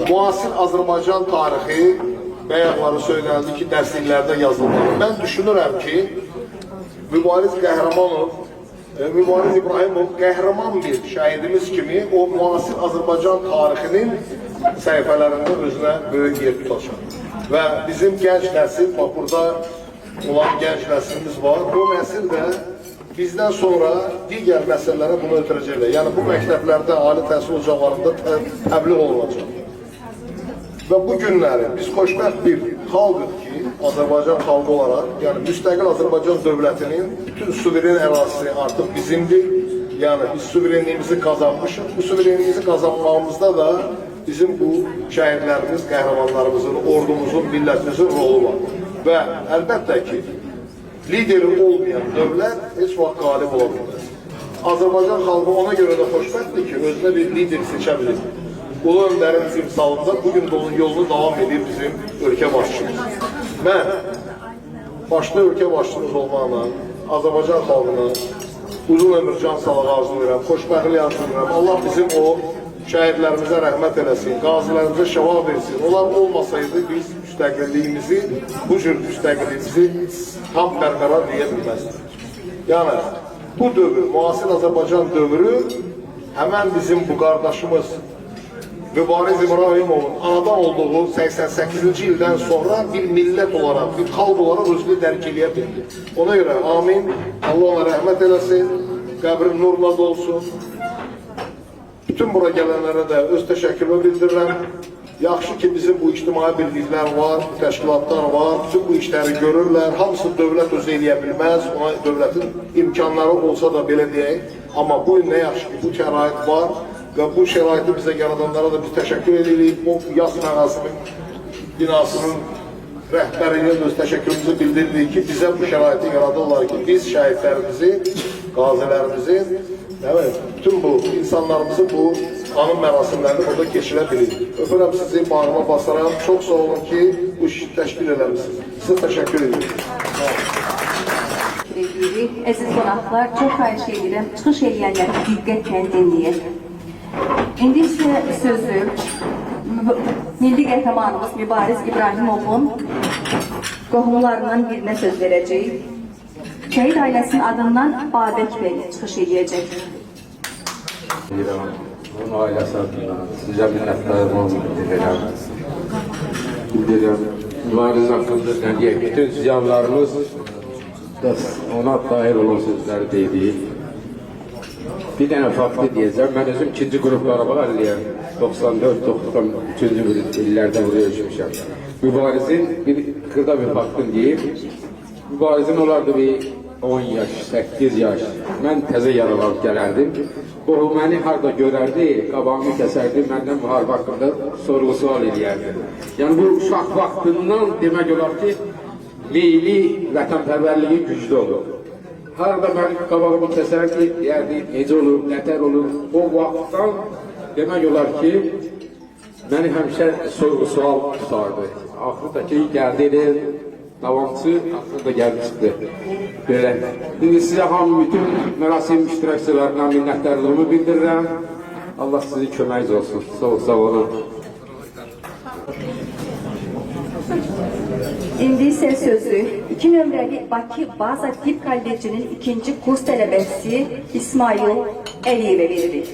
müasir Azərbaycan tarixi bəyəkləri söylənildi ki, dərsliklərdə yazılmalı. Mən düşünürəm ki, Mübariz Qəhrəmanov, Mübariz İbrahimov qəhrəman bir şəhidimiz kimi o müasir Azərbaycan tarixinin səhifələrində özünə böyük yer tutacaq. Və bizim gənc nəsil, bax burada olan gənc nəsilimiz var, bu nəsil də bizdən sonra digər məsələlərə bunu ötürəcəklər. Yəni bu məktəblərdə, ali təhsil ocaqlarında təbliğ olunacaq. Və bu günləri biz xoşbəxt bir xalqıq ki, Azərbaycan xalqı olaraq, yəni müstəqil Azərbaycan dövlətinin bütün suveren ərazisi artıq bizimdir. Yəni biz suverenliyimizi qazanmışıq. Bu suverenliyimizi qazanmağımızda da bizim bu şəhidlərimiz, qəhrəmanlarımızın, ordumuzun, millətimizin rolu var. Və əlbəttə ki, lideri olmayan dövlət heç vaxt qalib ola bilməz. Azərbaycan xalqı ona görə də xoşbəxtdir ki, özünə bir lider seçə bilir. Ulu Öndərin timsalında bugün də onun yolunu davam edir bizim ölkə başçımız. Mən başda ölkə başçımız olmaqla Azərbaycan xalqına uzun ömür can sağlığı arzulayıram, xoşbəxtlik arzulayıram. Allah bizim o şəhidlərimizə rəhmət eləsin, qazilərimizə şəfa versin. Onlar olmasaydı biz müstəqilliyimizi, bu cür müstəqilliyimizi tam bərqərar deyə bilməzdik. Yəni, bu dövr, müasir Azərbaycan dövrü həmən bizim bu qardaşımız Mübariz İbrahimovun anadan olduğu 88-ci ildən sonra bir millət olaraq, bir xalq olaraq özünü dərk eləyə bildi. Ona görə amin, Allah ona rəhmət eləsin, qəbrin nurla dolsun. Bütün bura gələnlərə də öz təşəkkürümü bildirirəm. Yaxşı ki, bizim bu ictimai birliklər var, təşkilatlar var, bütün bu işləri görürlər. Hamısı dövlət özü eləyə bilməz, ona dövlətin imkanları olsa da belə deyək. Amma bu nə yaxşı ki, bu şərait var və bu şəraiti bizə yaradanlara da biz təşəkkür edirik. Bu yas məqasının binasının rəhbərinə öz təşəkkürümüzü bildiririk ki, bizə bu şəraiti yaradırlar ki, biz şəhidlərimizi, qazilərimizin, bütün bu insanlarımızın bu anım mərasimlərini burada keçirə bilirik. Öpürəm sizi, bağrıma basaram. Çox sağ olun ki, bu işi təşkil eləmişsiniz. Sizə təşəkkür edirik. Əziz qonaqlar, çox xahiş edirəm, çıxış eləyənləri diqqətlə dinləyək. İndi isə sözü milli qəhrəmanımız Mübariz İbrahimovun qohumlarından birinə söz verəcəyik. Şəhid ailəsinin adından Babək bəy çıxış eləyəcək. Onun ailəsi adından sizə minnətdarım bildirirəm. Mübariz haqqında deyək, bütün ziyanlarımız ona dair olan sözləri deyil. Bir dənə faktı deyəcəm, mən özüm 2-ci qrup Qarabağ əliyəm, 94-93-cü illərdə buraya ölçmüşəm. Mübarizin bir xırda bir faktını deyib, Mübarizin olardı bir 10 yaş, 8 yaş, mən təzə yaralanıb gələrdim. O məni harada görərdi, qabağımı kəsərdi, məndən müharibə haqqında sorğu-sual eləyərdi. Yəni bu uşaq vaxtından demək olar ki, meyli vətənpərvərliyi güclü olur. Harada mən qabağımı kəsərdi, deyərdi, necə olur, nətər olur. O vaxtdan demək olar ki, məni həmişə sorğu-sual tutardı. Axırda ki, gəldi, davamçı axırda gəldi çıxdı. Belə. İndi sizə hamı bütün mərasim iştirakçılarına minnətdarlığımı bildirirəm. Allah sizin köməyiniz olsun. Sağ olun. İndi isə sözü 2 nömrəli Bakı Baza Tibb Kollecinin 2-ci kurs tələbəsi İsmail Əliyevə verilir.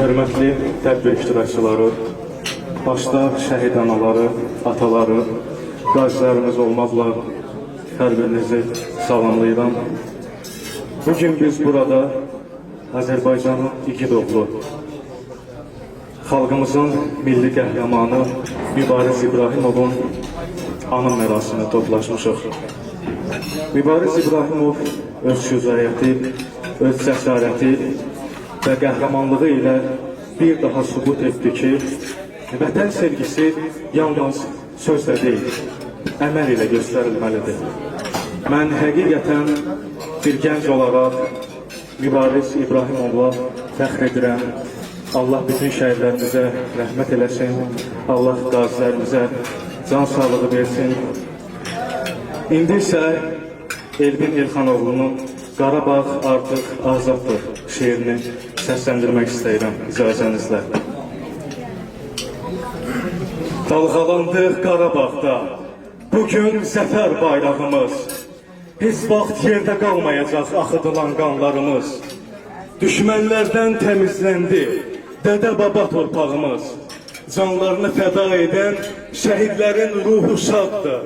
Hörmətli tədbir iştirakçıları, başda şəhid anaları, ataları, qazilərimiz olmaqla hər birinizi salamlayıram. Bugün biz burada Azərbaycanın igid oğlu, xalqımızın milli qəhrəmanı Mübariz İbrahimovun anım mərasimində toplaşmışıq. Mübariz İbrahimov öz şücaəti, öz cəsarəti və qəhrəmanlığı ilə bir daha sübut etdi ki, vətən sevgisi yalnız sözlə deyil, əməl ilə göstərilməlidir. Mən həqiqətən bir gənc olaraq Mübariz İbrahimovla fəxr edirəm. Allah bütün şəhidlərimizə rəhmət eləsin, Allah qazilərimizə can sağlığı versin. İndi isə Elvin Elxanoğlu'nun Qarabağ artıq azaddır şeirini səsləndirmək istəyirəm icazənizlə. Dalğalandıq Qarabağda, bugün zəfər bayrağımız. Heç vaxt yerdə qalmayacaq axıdılan qanlarımız. Düşmənlərdən təmizləndi dədə-baba torpağımız. Canlarını fəda edən şəhidlərin ruhu şaddır.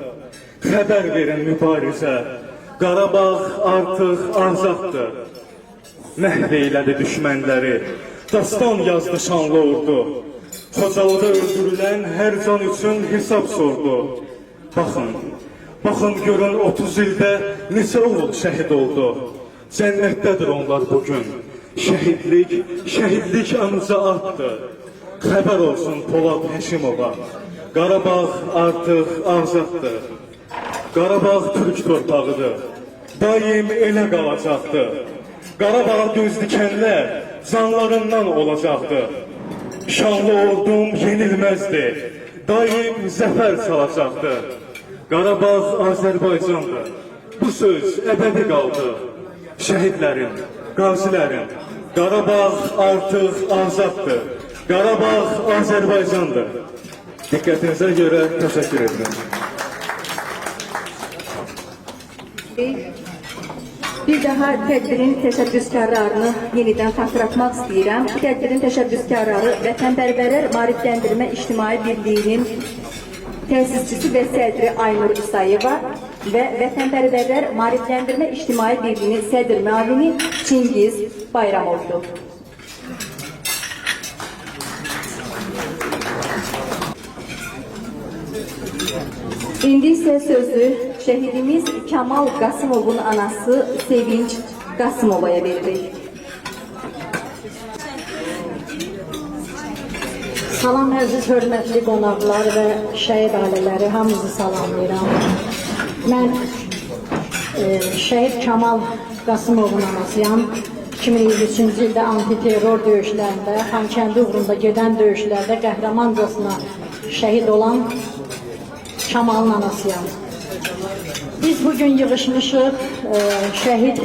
Xəbər verin mübarizə, Qarabağ artıq azaddır. Məhv eylədi düşmənləri, dastan yazdı şanlı ordu. Xocalıda öldürülən hər can üçün hesab sordu. Baxın görün 30 ildə neçə oğul şəhid oldu. Cənnətdədir onlar bugün. Şəhidlik anıca artdı. Xəbər olsun Polad Həşimova, Qarabağ artıq azaddır. Qarabağ türk torpağıdır, daim elə qalacaqdır. Qarabağa göz dikənlər canlarından olacaqdır. Şanlı ordum yenilməzdir, daim zəfər çalacaqdır. Qarabağ Azərbaycandır, bu söz əbədi qaldı. Şəhidlərin, qazilərin, Qarabağ artıq azaddır. Qarabağ Azərbaycandır. Diqqətinizə görə təşəkkür edirəm. Bir daha tədbirin təşəbbüskarlarını yenidən xatırlatmaq istəyirəm. Bu tədbirin təşəbbüskarları Vətənpərvərlər Maarifləndirmə İctimai Birliyinin təsisçisi və sədri Aynur İsayeva və Vətənpərvərlər Maarifləndirmə İctimai Birliyinin sədr müavini Çingiz Bayramovdur. İndi isə sözü şəhidimiz Kamal Qasımovun anası Sevinç Qasımovaya veririk. Salam əziz hörmətli qonaqlar və şəhid ailələri, hamınızı salamlayıram. Mən şəhid Kamal Qasımovun anasıyam. 2023-cü ildə antiterror döyüşlərində, Xankəndi uğrunda gedən döyüşlərdə qəhrəmancasına şəhid olan Kamalın anasıyam. Biz bugün yığışmışıq şəhid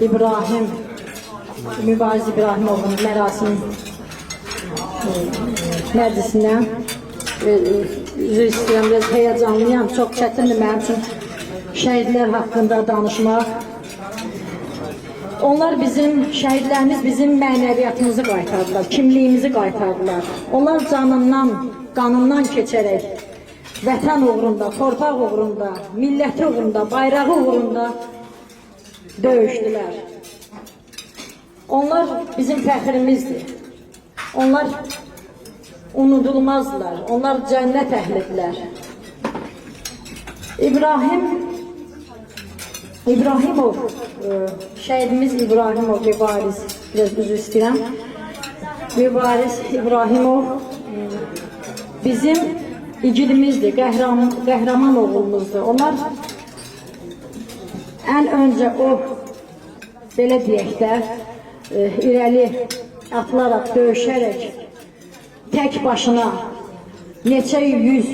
İbrahim, Mübariz İbrahimovun mərasim məclisinə üzr istəyirəm, biraz heyecanlıyam, çox çətindir mənim üçün şəhidlər haqqında danışmaq. Onlar şəhidlərimiz bizim mənəviyyatımızı qaytardılar, kimliyimizi qaytardılar. Onlar canından, qanından keçərək vətən uğrunda, torpaq uğrunda, milləti uğrunda, bayrağı uğrunda döyüşdülər. Onlar bizim fəxrimizdir. Onlar unudulmazlar. Onlar cənnət əhlidirlər. İbrahimov, şəhidimiz İbrahimov, Mübariz, biraz üzr istəyirəm. Mübariz İbrahimov bizim igilimizdir, qəhrəman oğlumuzdur. Onlar ən öncə o, belə deyək də, irəli atılaraq, döyüşərək, tək başına neçə yüz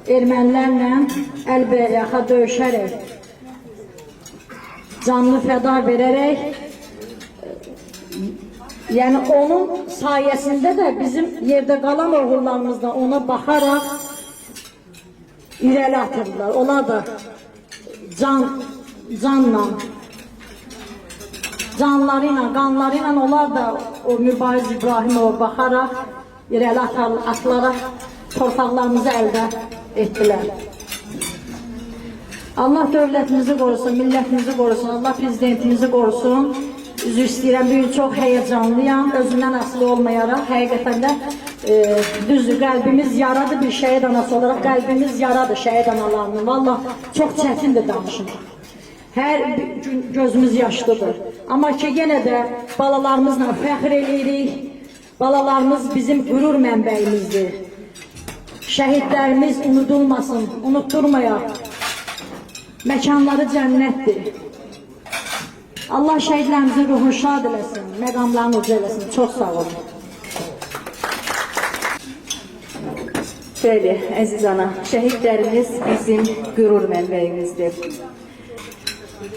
ermənilərlə əlbəyaxa döyüşərək, canlı fəda verərək, yəni onun sayəsində də bizim yerdə qalan oğullarımız da ona baxaraq irəli atırdılar. Onlar da canla canları ilə, qanları ilə onlar da o Mübariz İbrahimova baxaraq, irəli atılaraq torpaqlarımızı əldə etdilər. Allah dövlətimizi qorusun, millətimizi qorusun, Allah prezidentimizi qorusun. Üzr istəyirəm, bugün çox həyəcanlıyam, özümdən asılı olmayaraq, həqiqətən də düzdür, qəlbimiz yaradır bir şəhid anası olaraq, qəlbimiz yaradır şəhid analarının, valla çox çətindir danışmaq. Hər gün gözümüz yaşlıdır. Amma ki, yenə də balalarımızla fəxr edirik, balalarımız bizim qürur mənbəyimizdir. Şəhidlərimiz unudulmasın, unutturmayaq. Məkanları cənnətdir. Allah şəhidlərimizin ruhunu şad eləsin, məqamlarını uca eləsin. Çox sağ olun. Bəli, əziz ana, şəhidlərimiz bizim qürur mənbəyimizdir.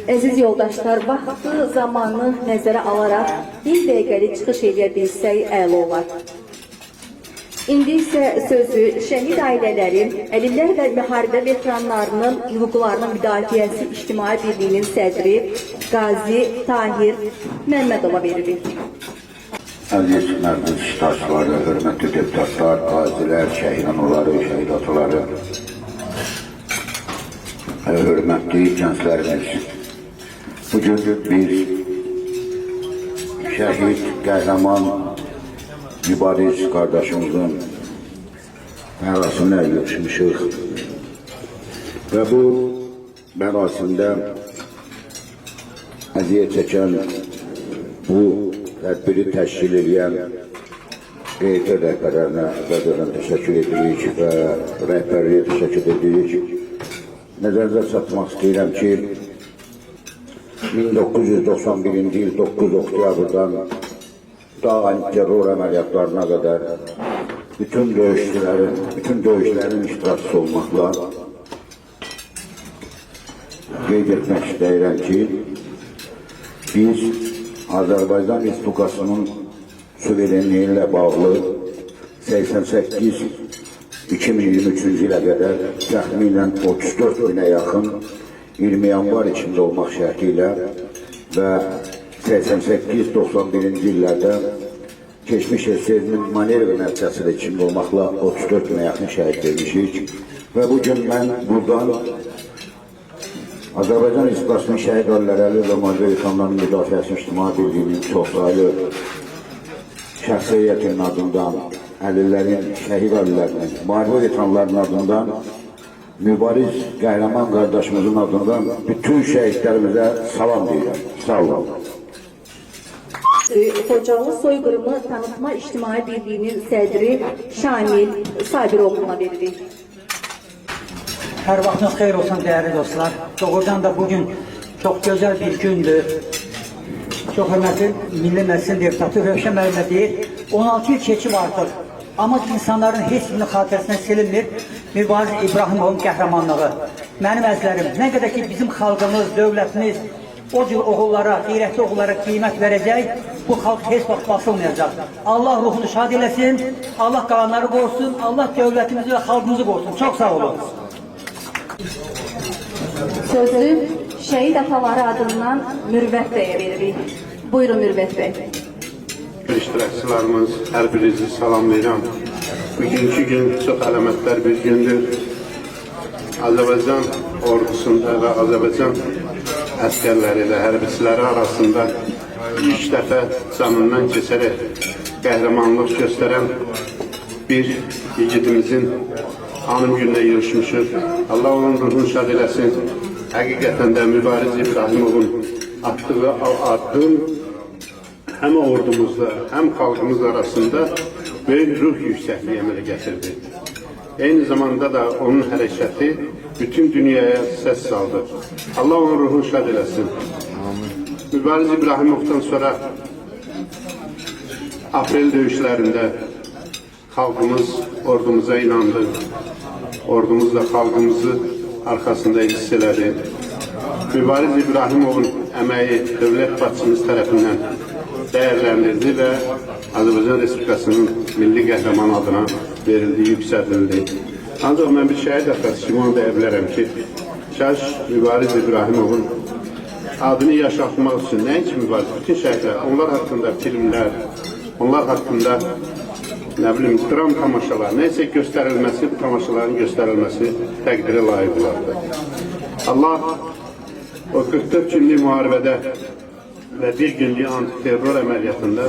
Əziz yoldaşlar, vaxtı zamanı nəzərə alaraq bir dəqiqəlik çıxış edə bilsək əla olar. İndi isə sözü şəhid ailələrin, əlillər və müharibə veteranlarının hüquqlarının müdafiəsi İctimai Birliyinin sədri Qazi Tahir Məmmədova veririk. Əziz məclis iştirakçıları, hörmətli deputatlar, qazilər, şəhid anaları, şəhid ataları, hörmətli gənclərimiz. Bugün biz şəhid, qəhrəman, Mübariz qardaşımızın mərasimlə yığışmışıq və bu mərasimdə əziyyət çəkən, bu tədbiri təşkil edən qeydə rəhbərlərinə əvvəldən təşəkkür edirik və rəhbərliyə təşəkkür edirik. Nəzərdə çatmaq istəyirəm ki, 1991-ci il 9 oktyabrdan daha terror əməliyyatlarına qədər bütün döyüşlərin iştirakçısı olmaqla qeyd etmək istəyirəm ki, biz Azərbaycan Respublikasının suverenliyi ilə bağlı 88-2023-cü ilə qədər təxminən 34 minə yaxın 20 yanvar içində olmaq şərti ilə və 88-91-ci illərdə keçmiş SSR-nin Manerva mərkəzində içində olmaqla 34 minə yaxın şəhid vermişik və bugün mən buradan Azərbaycan Respublikasının şəhid ailələri və müharibə veteranlarının müdafiəsi İctimai Birliyinin çoxsaylı şəxsi heyətinin adından, əlillərin, şəhid ailələrinin, müharibə veteranlarının adından, Mübariz qəhrəman qardaşımızın adından bütün şəhidlərimizə salam deyirəm. Sağ olun. Xocalı soyqırımı tanıtma İctimai Birliyinin sədri Şamil Sabiroğlu'na veririk. Hər vaxtınız xeyir olsun dəyərli dostlar. Doğrudan da bugün çox gözəl bir gündür. Çox hörmətli Milli Məclisin deputatı Rövşən müəllimə deyir, 16 il keçib artıq. Amma insanların heç birinin xatirəsinə silinmir Mübariz İbrahimovun qəhrəmanlığı. Mənim əzlərim, nə qədər ki bizim xalqımız, dövlətimiz o cür oğullara, qeyrətli oğullara qiymət verəcək, bu xalq heç vaxt basılmayacaq. Allah ruhunu şad eləsin, Allah qalanları qorusun, Allah dövlətimizi və xalqımızı qorusun. Çox sağ olun. Sözü şəhid ataları adından Mürvət bəyə veririk. Buyurun Mürvət bəy. İştirakçılarımız, hər birinizi salamlayıram. Bugünkü gün çox əlamətlər bir gündür. Azərbaycan ordusunda və Azərbaycan əskərləri ilə hərbiçiləri arasında ilk dəfə canından keçərək qəhrəmanlıq göstərən bir yiğidimizin anım gününə yığışmışıq. Allah onun ruhunu şad eləsin. Həqiqətən də Mübariz İbrahimovun atdığı addım həm ordumuzda, həm xalqımız arasında böyük ruh yüksəkliyi əmələ gətirdi. Eyni zamanda da onun hərəkəti bütün dünyaya səs saldı. Allah onun ruhunu şad eləsin. Mübariz İbrahimovdan sonra aprel döyüşlərində xalqımız ordumuza inandı. Ordumuz da xalqımızı arxasında hiss elədi. Mübariz İbrahimovun əməyi dövlət başçımız tərəfindən dəyərləndirdi və Azərbaycan Respublikasının milli qəhrəman adına verildi, yüksədildi. Ancaq mən bir şəhid atası kimi onu deyə bilərəm ki, kaş Mübariz İbrahimovun adını yaşatmaq üçün nəinki mübarizə, bütün şəhidlər, onlar haqqında filmlər, onlar haqqında nə bilim, dram tamaşalar, neysə göstərilməsi, bu tamaşaların göstərilməsi təqdirə layiqlardır. Allah o 44 günlük müharibədə və bir günlük antiterror əməliyyatında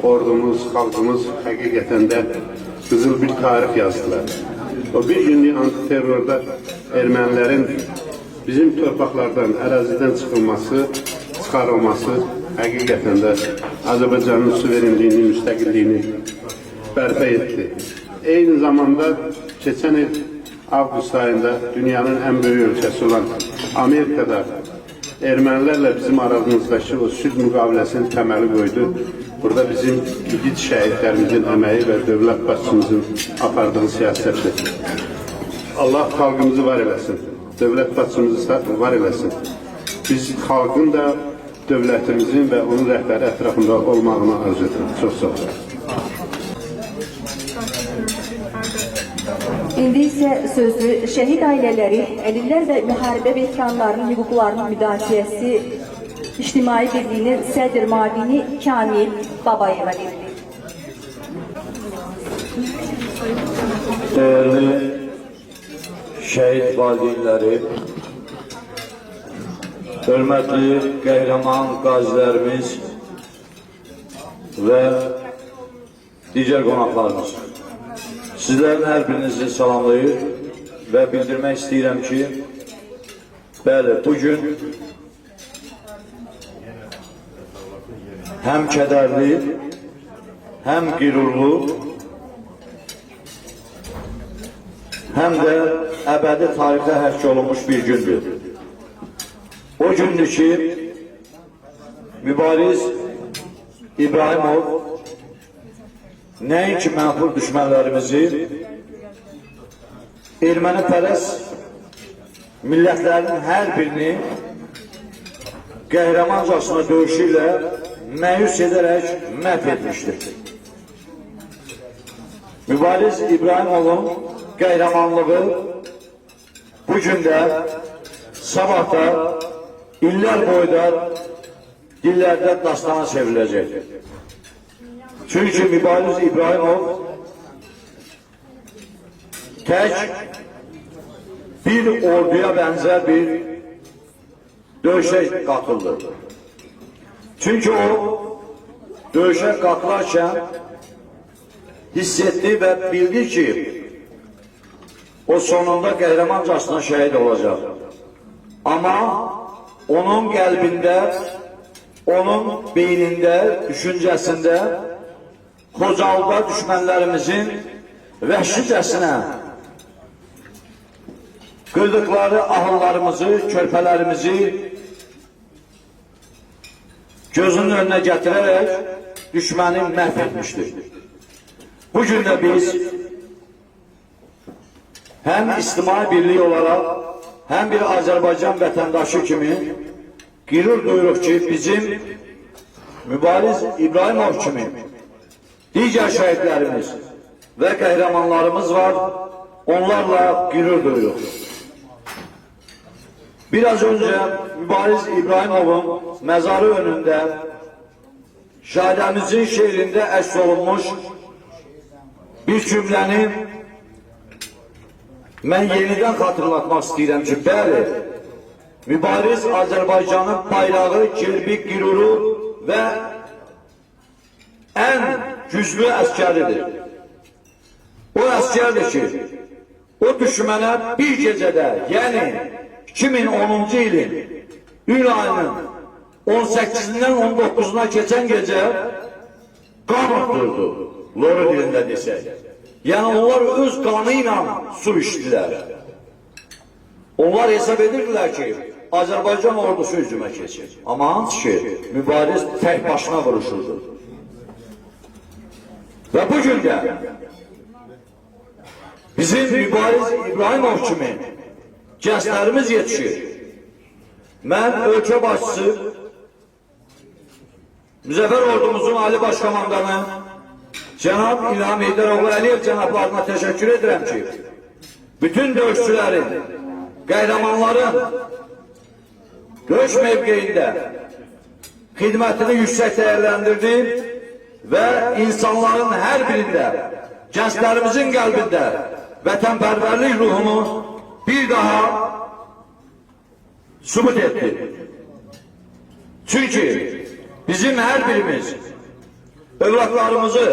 ordumuz, xalqımız həqiqətən də qızıl bir tarix yazdılar. O bir günlük antiterrorda ermənilərin bizim torpaqlardan, ərazidən çıxarılması həqiqətən də Azərbaycanın suverenliyini, müstəqilliyini bərpa etdi. Eyni zamanda keçən il avqust ayında dünyanın ən böyük ölkəsi olan Amerikada ermənilərlə bizim aramızdakı o sülh müqaviləsinin təməli qoydu. Burada bizim igid şəhidlərimizin əməyi və dövlət başçımızın apardığı siyasətdir. Allah xalqımızı var eləsin, dövlət başçımızı var eləsin. Biz xalqın da dövlətimizin və onun rəhbəri ətrafında olmağını arzu edirəm. Çox sağ olun. İndi isə sözü şəhid ailələri, əlillər və müharibə veteranlarının hüquqlarının müdafiəsi İctimai Birliyinin sədr müavini Kamil Babayeva verilir. Değerli şəhid valideynləri, hörmətli qəhrəman qazilərimiz və digər qonaqlarımız. Sizlərin hər birinizi salamlayır və bildirmək istəyirəm ki, bəli, bugün həm kədərli, həm qürurlu, həm də əbədi tarixə həkk olunmuş bir gündür. O gündür ki, Mübariz İbrahimov nəinki mənfur düşmənlərimizi, ermənipərəst millətlərin hər birini qəhrəmancasına döyüşü ilə məyus edərək məhv etmişdir. Mübariz İbrahimovun qəhrəmanlığı bugün də, sabah da, illər boyda dillərdə dastana çevriləcək. Çünki Mübariz İbrahimov tək bir orduya bənzər bir döyüşə qatıldı. Çünki o döyüşə qatılarkən hiss etdi və bildi ki, o sonunda qəhrəmancasına şəhid olacaq. Amma onun qəlbində, onun beynində, düşüncəsində Xocalda düşmənlərimizin vəhşicəsinə qırdıqları ahıllarımızı, körpələrimizi gözünün önünə gətirərək düşməni məhv etmişdir. Bugün də biz həm İctimai Birlik olaraq, həm bir Azərbaycan vətəndaşı kimi qürur duyuruq ki, bizim Mübariz İbrahimov kimi digər şəhidlərimiz və qəhrəmanlarımız var, onlarla qürur duyuruq. Biraz önce Mübariz İbrahimovun məzarı önündə şəhidimizin şeirində əks olunmuş bir cümləni mən yenidən xatırlatmaq istəyirəm ki, bəli, Mübariz Azərbaycanın bayrağı, kirbi, qüruru və ən güclü əskəridir. O əskərdir ki, o düşmənə bir gecədə, yəni 2010-cu ilin iyun ayının 18-dən 19-una keçən gecə qan ötürdü, Loro dilində desək. Yəni onlar öz qanı ilə su içdilər. Onlar hesab edirdilər ki, Azərbaycan ordusu hücuma keçir. Amma hansı ki, Mübariz tək başına vuruşurdu. Və bugün də bizim Mübariz İbrahimov kimi gənclərimiz yetişir. Mən ölkə başçısı, Müzəffər Ordumuzun Ali Başkomandanı Cənab İlham Heydəroğlu Əliyev cənablarına təşəkkür edirəm ki, bütün döyüşçülərin, qəhrəmanların döyüş mevqeyində xidmətini yüksək dəyərləndirdi və insanların hər birində, gənclərimizin qəlbində vətənpərvərlik ruhunu bir daha sübut etdi. Çünki bizim hər birimiz övladlarımızı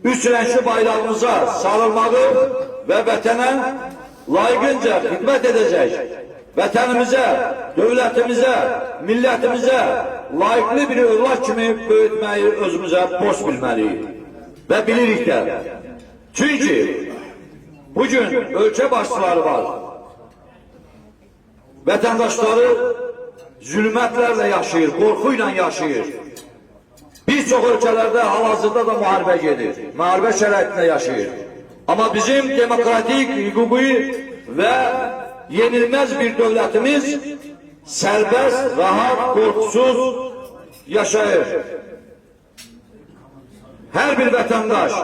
üç rəngli bayrağımıza sarılmağı və vətənə layiqincə xidmət edəcək, vətənimizə, dövlətimizə, millətimizə layiqli bir övlad kimi böyütməyi özümüzə borc bilməliyik və bilirik də. Çünki bugün ölkə başçıları var, vətəndaşları zülmətlərlə yaşayır, qorxuyla yaşayır. Bir çox ölkələrdə hal-hazırda da müharibə gedir, müharibə şəraitində yaşayır. Amma bizim demokratik, hüquqi və yenilməz bir dövlətimiz sərbəst, rahat, qorxusuz yaşayır. Hər bir vətəndaş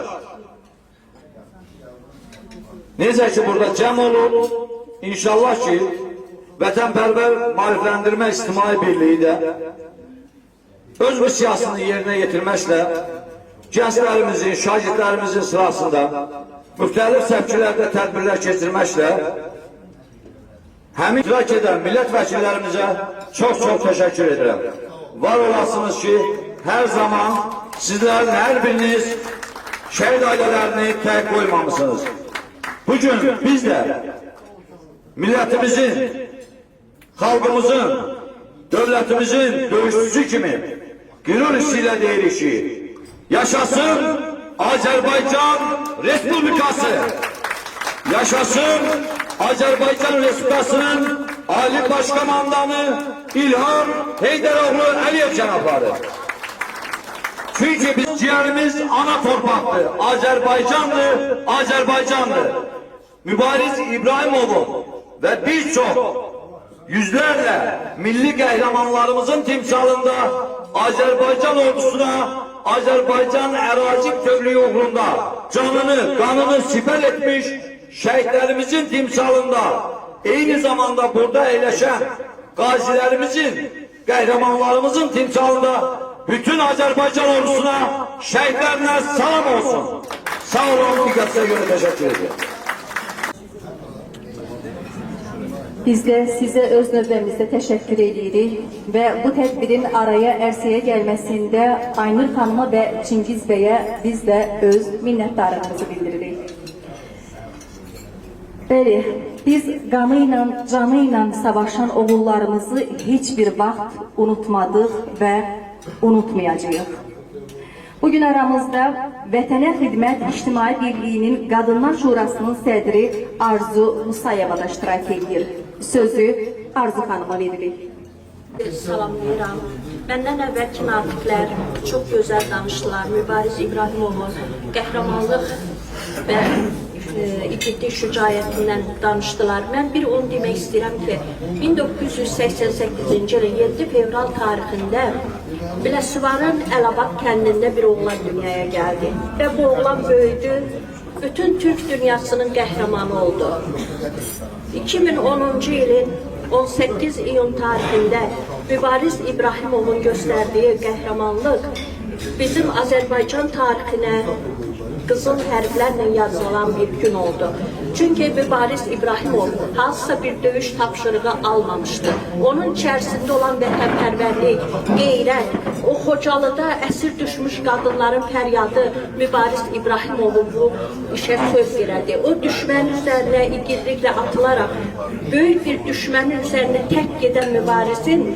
necə ki burada cəm olur, inşallah ki vətənpərvər maarifləndirmə ictimai birliyi də öz missiyasını yerinə yetirməklə gənclərimizin, şagirdlərimizin sırasında müxtəlif səvkilərdə tədbirlər keçirməklə həmin idrak edən millət vəkillərimizə çox-çox təşəkkür edirəm. Var olasınız ki, hər zaman sizlərin hər biriniz şəhid ailələrini tək qoymamışsınız. Bugün biz də millətimizin, xalqımızın, dövlətimizin döyüşçüsü kimi qürur hissi ilə deyirik ki, yaşasın Azərbaycan Respublikası! Yaşasın Azərbaycan Respublikasının Ali Başkomandanı İlham Heydəroğlu Əliyev cənabları. Çünki biz ciğerimiz ana torpaqdır, Azərbaycandır, Azərbaycandır. Mübariz İbrahimov'un və bir çox yüzlərlə milli qəhrəmanlarımızın timsalında Azərbaycan ordusuna, Azərbaycan ərazi bütövlüyü uğrunda canını, qanını sipər etmiş şəhidlərimizin timsalında, eyni zamanda burada əyləşən qazilərimizin, qəhrəmanlarımızın timsalında bütün Azərbaycan ordusuna, şəhidlərinə salam olsun. Sağ olun, diqqətinizə görə təşəkkür edirəm. Biz də sizə öz növbəmizdə təşəkkür edirik və bu tədbirin araya ərsəyə gəlməsində Aynur xanıma və Çingiz bəyə biz də öz minnətdarlığımızı bildiririk. Bəli, biz qanı ilə, canı ilə savaşan oğullarımızı heç bir vaxt unutmadıq və unutmayacağıq. Bugün aramızda Vətənə Xidmət İctimai Birliyinin Qadınlar Şurasının sədri Arzu Musayeva da iştirak edir. Sözü Arzu xanıma verilir. Salamlayıram. Məndən əvvəlki natiqlər çox gözəl danışdılar. Mübariz İbrahimovun qəhrəmanlıq və igidlik şücaətindən danışdılar. Mən bir onu demək istəyirəm ki, 1988-ci ilin 7 fevral tarixində Biləsuvarın Əlabad kəndində bir oğlan dünyaya gəldi və bu oğlan böyüdü, bütün Türk dünyasının qəhrəmanı oldu. 2010-cu ilin 18 iyun tarixində Mübariz İbrahimovun göstərdiyi qəhrəmanlıq bizim Azərbaycan tarixinə qızıl hərflərlə yazılan bir gün oldu. Çünki Mübariz İbrahimov hansısa bir döyüş tapşırığı almamışdı. Onun içərisində olan vətənpərvərlik, qeyrət, o Xocalıda əsir düşmüş qadınların fəryadı Mübariz İbrahimovun bu işə söz verədi. O düşmənin üzərinə igidliklə atılaraq böyük bir düşmənin üzərinə tək gedən Mübarizin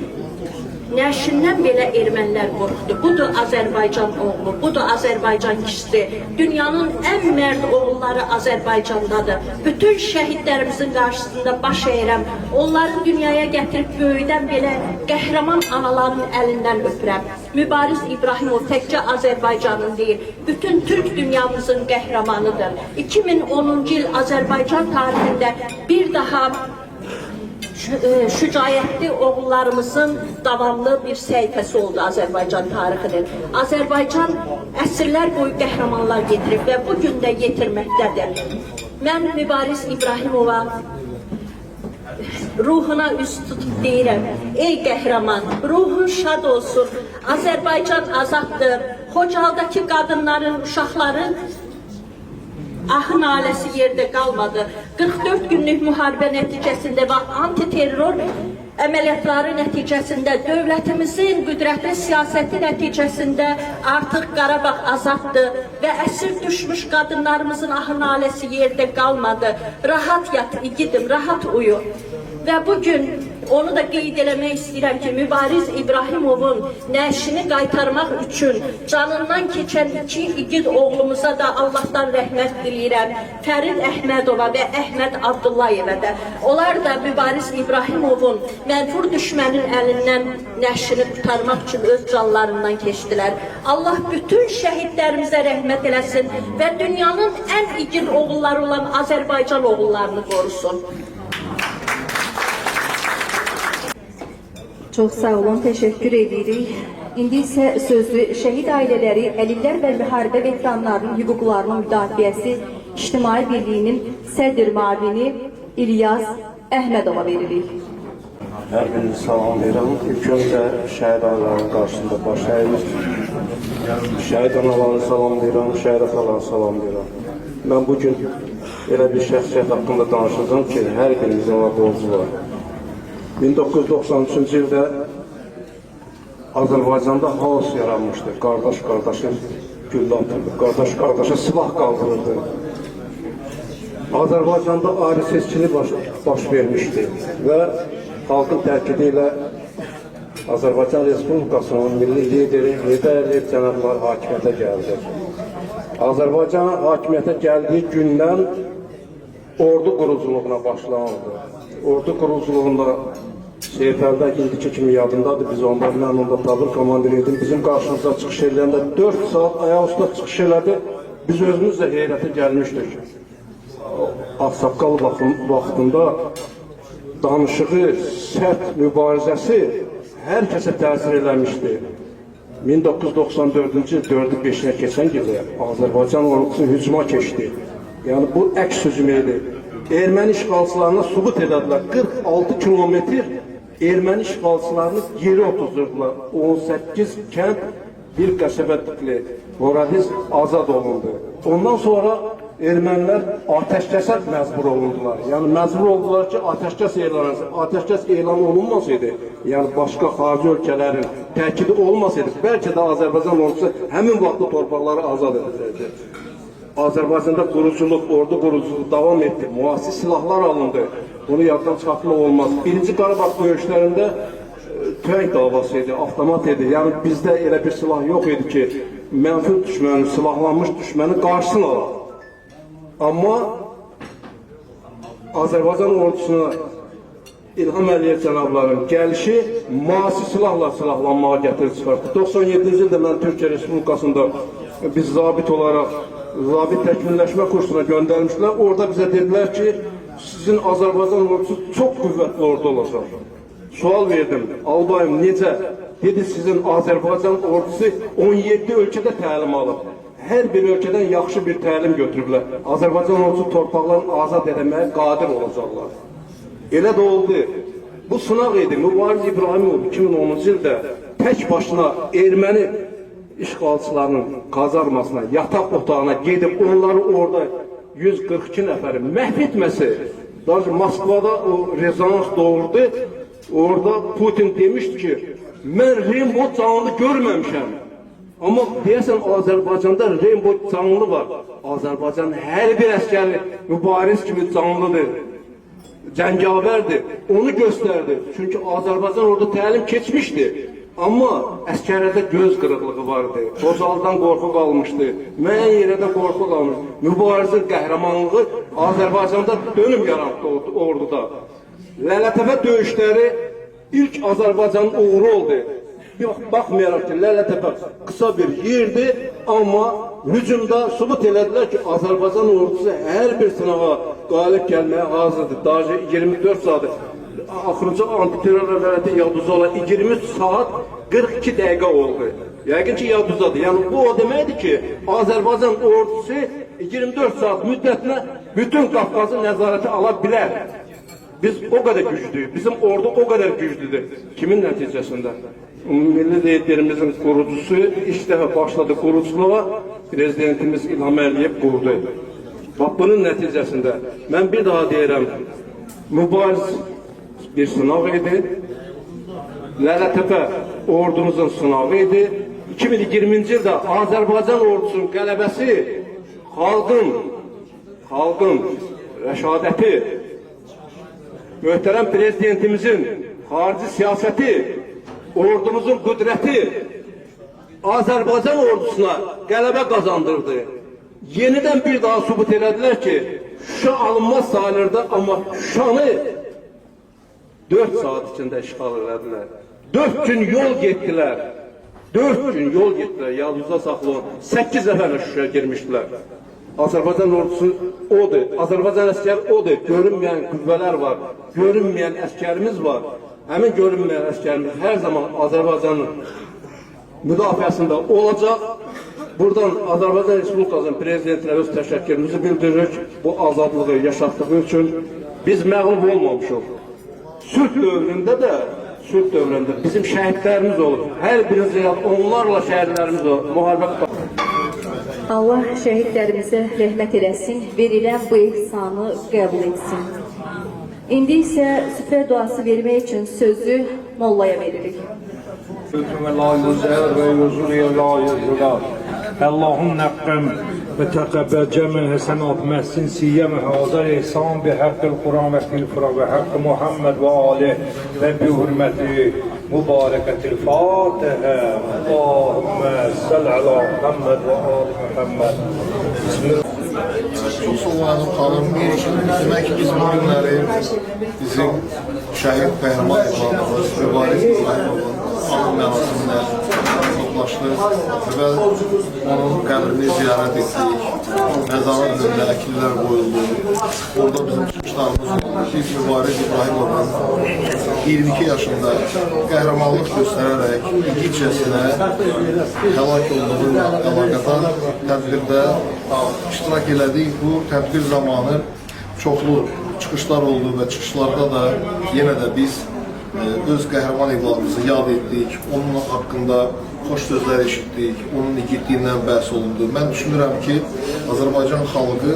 nəşindən belə ermənilər qorxdu. Budur Azərbaycan oğlu, budur Azərbaycan kişisi. Dünyanın ən mərd oğulları Azərbaycandadır. Bütün şəhidlərimizin qarşısında baş əyirəm. Onları dünyaya gətirib böyüdən belə qəhrəman anaların əlindən öpürəm. Mübariz İbrahimov təkcə Azərbaycanın deyil, bütün Türk dünyamızın qəhrəmanıdır. 2010-cu il Azərbaycan tarixində bir daha şücaətli oğullarımızın davamlı bir səhifəsi oldu Azərbaycan tarixinin. Azərbaycan əsrlər boyu qəhrəmanlar getirib və bugün də yetirməkdədir. Mən Mübariz İbrahimova ruhuna üst tutub deyirəm, ey qəhrəman, ruhun şad olsun, Azərbaycan azaddır, Xocaldakı qadınların, uşaqların ahı naləsi yerdə qalmadı. 44 günlük müharibə nəticəsində və antiterror əməliyyatları nəticəsində dövlətimizin qüdrətli siyasəti nəticəsində artıq Qarabağ azaddır və əsir düşmüş qadınlarımızın ahı naləsi yerdə qalmadı. Rahat yat, igidim, rahat uyu. Və bugün onu da qeyd eləmək istəyirəm ki, Mübariz İbrahimovun nəşini qaytarmaq üçün canından keçən 2 igid oğlumuza da Allahdan rəhmət diləyirəm. Fərid Əhmədova və Əhməd Abdullayevə də. Onlar da Mübariz İbrahimovun mənfur düşmənin əlindən nəşini qurtarmaq üçün öz canlarından keçdilər. Allah bütün şəhidlərimizə rəhmət eləsin və dünyanın ən igid oğulları olan Azərbaycan oğullarını qorusun. Çox sağ olun, təşəkkür edirik. İndi isə sözü şəhid ailələri, əlillər və müharibə veteranlarının hüquqlarının müdafiəsi İctimai Birliyinin sədr müavini İlyas Əhmədova veririk. Hər birinizi salamlayıram. İlk öncə şəhid ailələrinin qarşısında baş əyiriz. Şəhid analarını salamlayıram, şəhid atalarını salamlayıram. Mən bugün elə bir şəxsiyyət haqqında danışacağım ki, hər birimizin ona borcu var. 1993-cü ildə Azərbaycanda haos yaranmışdı. Qardaş qardaşın güllə atırdı, qardaş qardaşa silah qaldırırdı. Azərbaycanda ayrı seçkili baş vermişdi və xalqın təkidi ilə Azərbaycan Respublikasının milli lideri Heydər Əliyev cənabları hakimiyyətə gəldi. Azərbaycana hakimiyyətə gəldiyi gündən ordu quruculuğuna başlanıldı. Ordu quruculuğunda Seyfəldə indiki kimi yadındadır, biz onlarla onda tabur komandir edim. Bizim qarşımıza çıxış eləyəndə 4 saat ayaq üstə çıxış elədi. Biz özümüz də heyrətə gəlmişdik. Ağsaqqal vaxtında danışığı, sərt mübarizəsi hər kəsə təsir eləmişdi. 1994-cü il 4-ü 5-ə keçən gibi Azərbaycan ordusu hücuma keçdi. Yəni bu əks hücum idi. Erməni işğalçılarına subut edədilər. 46 kilometr erməni işğalçılarını geri oturdurdular. 18 kənd bir qəsəbədikli Horadiz azad olundu. Ondan sonra ermənilər ateşkəsə məcbur olundular. Yəni məcbur oldular ki, ateşkəs elan olunmasaydı, yəni başqa xarici ölkələrin təkidi olmasaydı, bəlkə də Azərbaycan ordusu həmin vaxtda torpaqları azad ediləcəkdi. Azərbaycanda quruculuq, ordu quruculuğu davam etdi, müasir silahlar alındı. Bunu yaddan çıxartmaq olmaz. Birinci Qarabağ döyüşlərində tüfəng davası idi, avtomat idi. Yəni bizdə elə bir silah yox idi ki, mənfur düşmənin, silahlanmış düşmənin qarşısını alaq. Amma Azərbaycan ordusuna İlham Əliyev cənabların gəlişi müasir silahla silahlanmağa gətirib çıxartdı. 97-ci ildə mən Türkiyə Respublikasında biz zabit olaraq zabit təkmilləşmə kursuna göndərmişlər. Orada bizə dedilər ki, sizin Azərbaycan ordusu çox qüvvətli ordu olacaq. Sual verdim, albayım necə? Dedi, sizin Azərbaycan ordusu 17 ölkədə təlim alıb. Hər bir ölkədən yaxşı bir təlim götürüblər. Azərbaycan ordusu torpaqlarını azad edəməyə qadir olacaqlar. Elə də oldu. Bu sınaq idi. Mübariz İbrahimov 2010-cu ildə tək başına erməni işğalçılarının kazarmasına, yataq otağına gedib onları orada 142 nəfəri məhv etməsi, daha Moskvada o rezonans doğurdu. Orada Putin demişdi ki, mən Rainbow canlı görməmişəm. Amma deyəsən Azərbaycanda Rainbow canlı var. Azərbaycan hər bir əskəri mübariz kimi canlıdır, cəngavərdir. Onu göstərdi. Çünki Azərbaycan orada təlim keçmişdi. Amma əskərlərdə göz qırıqlığı vardı. Xocaldan qorxu qalmışdı. Müəyyən yerdə qorxu qalmışdı. Mübarizin qəhrəmanlığı Azərbaycanda dönüm yaratdı orduda. Lələtəpə döyüşləri ilk Azərbaycanın uğuru oldu. Baxmayaraq ki, Lələtəpə qısa bir yerdi, amma hücumda sübut elədilər ki, Azərbaycan ordusu hər bir sınağa qalib gəlməyə hazırdır. Daha 24 saat axırıncı antiterror əməliyyatı Yaduza olan 23 saat 42 dəqiqə oldu. Yəqin ki, Yaduzadır. Yəni, bu o deməkdir ki, Azərbaycan ordusu 24 saat müddətinə bütün Qafqazı nəzarəti ala bilər. Biz o qədər güclüyük, bizim ordu o qədər güclüdür. Kimin nəticəsində? Milli liderimizin qurucusu ilk dəfə başladı quruculuğa, prezidentimiz İlham Əliyev qurdu. Bax, bunun nəticəsində mən bir daha deyirəm, mübariz bir sınav idi. Lələtəpə ordumuzun sınağı idi. 2020-ci ildə Azərbaycan ordusunun qələbəsi xalqın rəşadəti, möhtərəm prezidentimizin xarici siyasəti, ordumuzun qüdrəti Azərbaycan ordusuna qələbə qazandırdı. Yenidən bir daha sübut elədilər ki, Şuşa alınmaz sayılırdı, amma Şuşanı 4 saat içində işğal elədilər. 4 gün yol getdilər. 4 gün yol getdilər, yadınızda saxlayın. 8 dəfə Şuşaya girmişdilər. Azərbaycan ordusu odur, Azərbaycan əskəri odur. Görünməyən qüvvələr var, görünməyən əskərimiz var. Həmin görünməyən əskərimiz hər zaman Azərbaycanın müdafiəsində olacaq. Buradan Azərbaycan Respublikasının prezidentinə öz təşəkkürümüzü bildiririk. Bu azadlığı yaşatdığı üçün biz məğlub olmamışıq. Sülh dövründə bizim şəhidlərimiz olur. Hər birimiz onlarla şəhidlərimiz olur. Müharibə. Allah şəhidlərimizə rəhmət eləsin, verilən bu ihsanı qəbul etsin. İndi isə süfrə duası vermək üçün sözü mollaya veririk. اللهم نقم وتقبل جميع حسنات محسن سيما هذا الإحسان بحق القرآن وفي الفرق وحق محمد وآله وبحرمة مباركة الفاتحة اللهم صل على محمد وآل محمد بسم الله. Çok sağ olun xanım. Demək ki, biz bu günləri bizim şəhid qəhrəman evladımız Mübariz İbrahimovun anım mərasimində toplaşdıq və onun qəbrini ziyarət etdik. Məzarın önündə əkillər qoyuldu. Orada bizim çıxışlarımız oldu. Biz Mübariz İbrahimovun 22 yaşında qəhrəmanlıq göstərərək igidcəsinə həlak olduğu əlaqədar tədbirdə iştirak elədik. Bu tədbir zamanı çoxlu çıxışlar oldu və çıxışlarda da yenə də biz öz qəhrəman evladımızı yad etdik. Onun haqqında xoş sözlər eşitdik. Onun igidliyindən bəhs olundu. Mən düşünürəm ki, Azərbaycan xalqı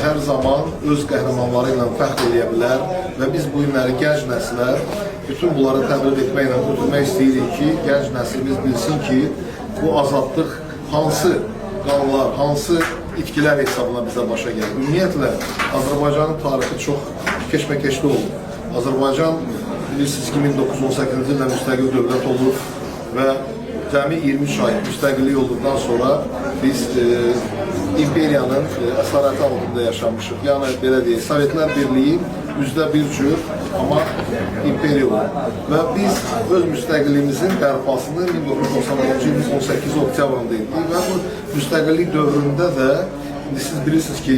hər zaman öz qəhrəmanları ilə fəxr edə bilər və biz bu günləri gənc nəslə bütün bunları təbliğ etməklə ötürmək istəyirik ki, gənc nəslimiz bilsin ki, bu azadlıq hansı qanunlar, hansı itkilər hesabına bizə başa gəlir. Ümumiyyətlə, Azərbaycanın tarixi çox keşməkeşli oldu. Azərbaycan bilirsiniz ki, 1918-ci ildə müstəqil dövlət olur və cəmi 23 ay müstəqillik olduqdan sonra biz imperiyanın əsarəti altında yaşamışıq. Yəni, belə deyək, Sovetlər Birliyi üzdə bir cür, amma imperiya olur. Və biz öz müstəqilliyimizin bərpasını 1996-cı ilin 18 oktyabrında etdik və bu müstəqillik dövründə də siz bilirsiniz ki,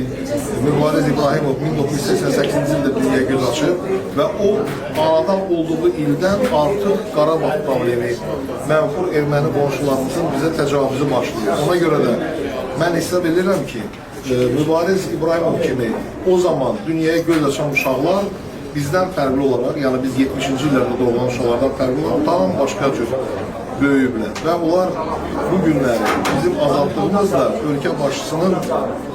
Mübariz İbrahimov 1988-ci ildə dünyaya göz açır və o anadan olduğu ildən artıq Qarabağ problemi, mənfur erməni qonşularımızın bizə təcavüzü başlayır. Ona görə də mən hesab edirəm ki, Mübariz İbrahimov kimi o zaman dünyaya göz açan uşaqlar bizdən fərqli olaraq, yəni biz 70-ci illərdə doğulan uşaqlardan fərqli olaraq tamam başqa cür böyüyüblər və onlar bu günləri bizim azadlığımızla ölkə başçısının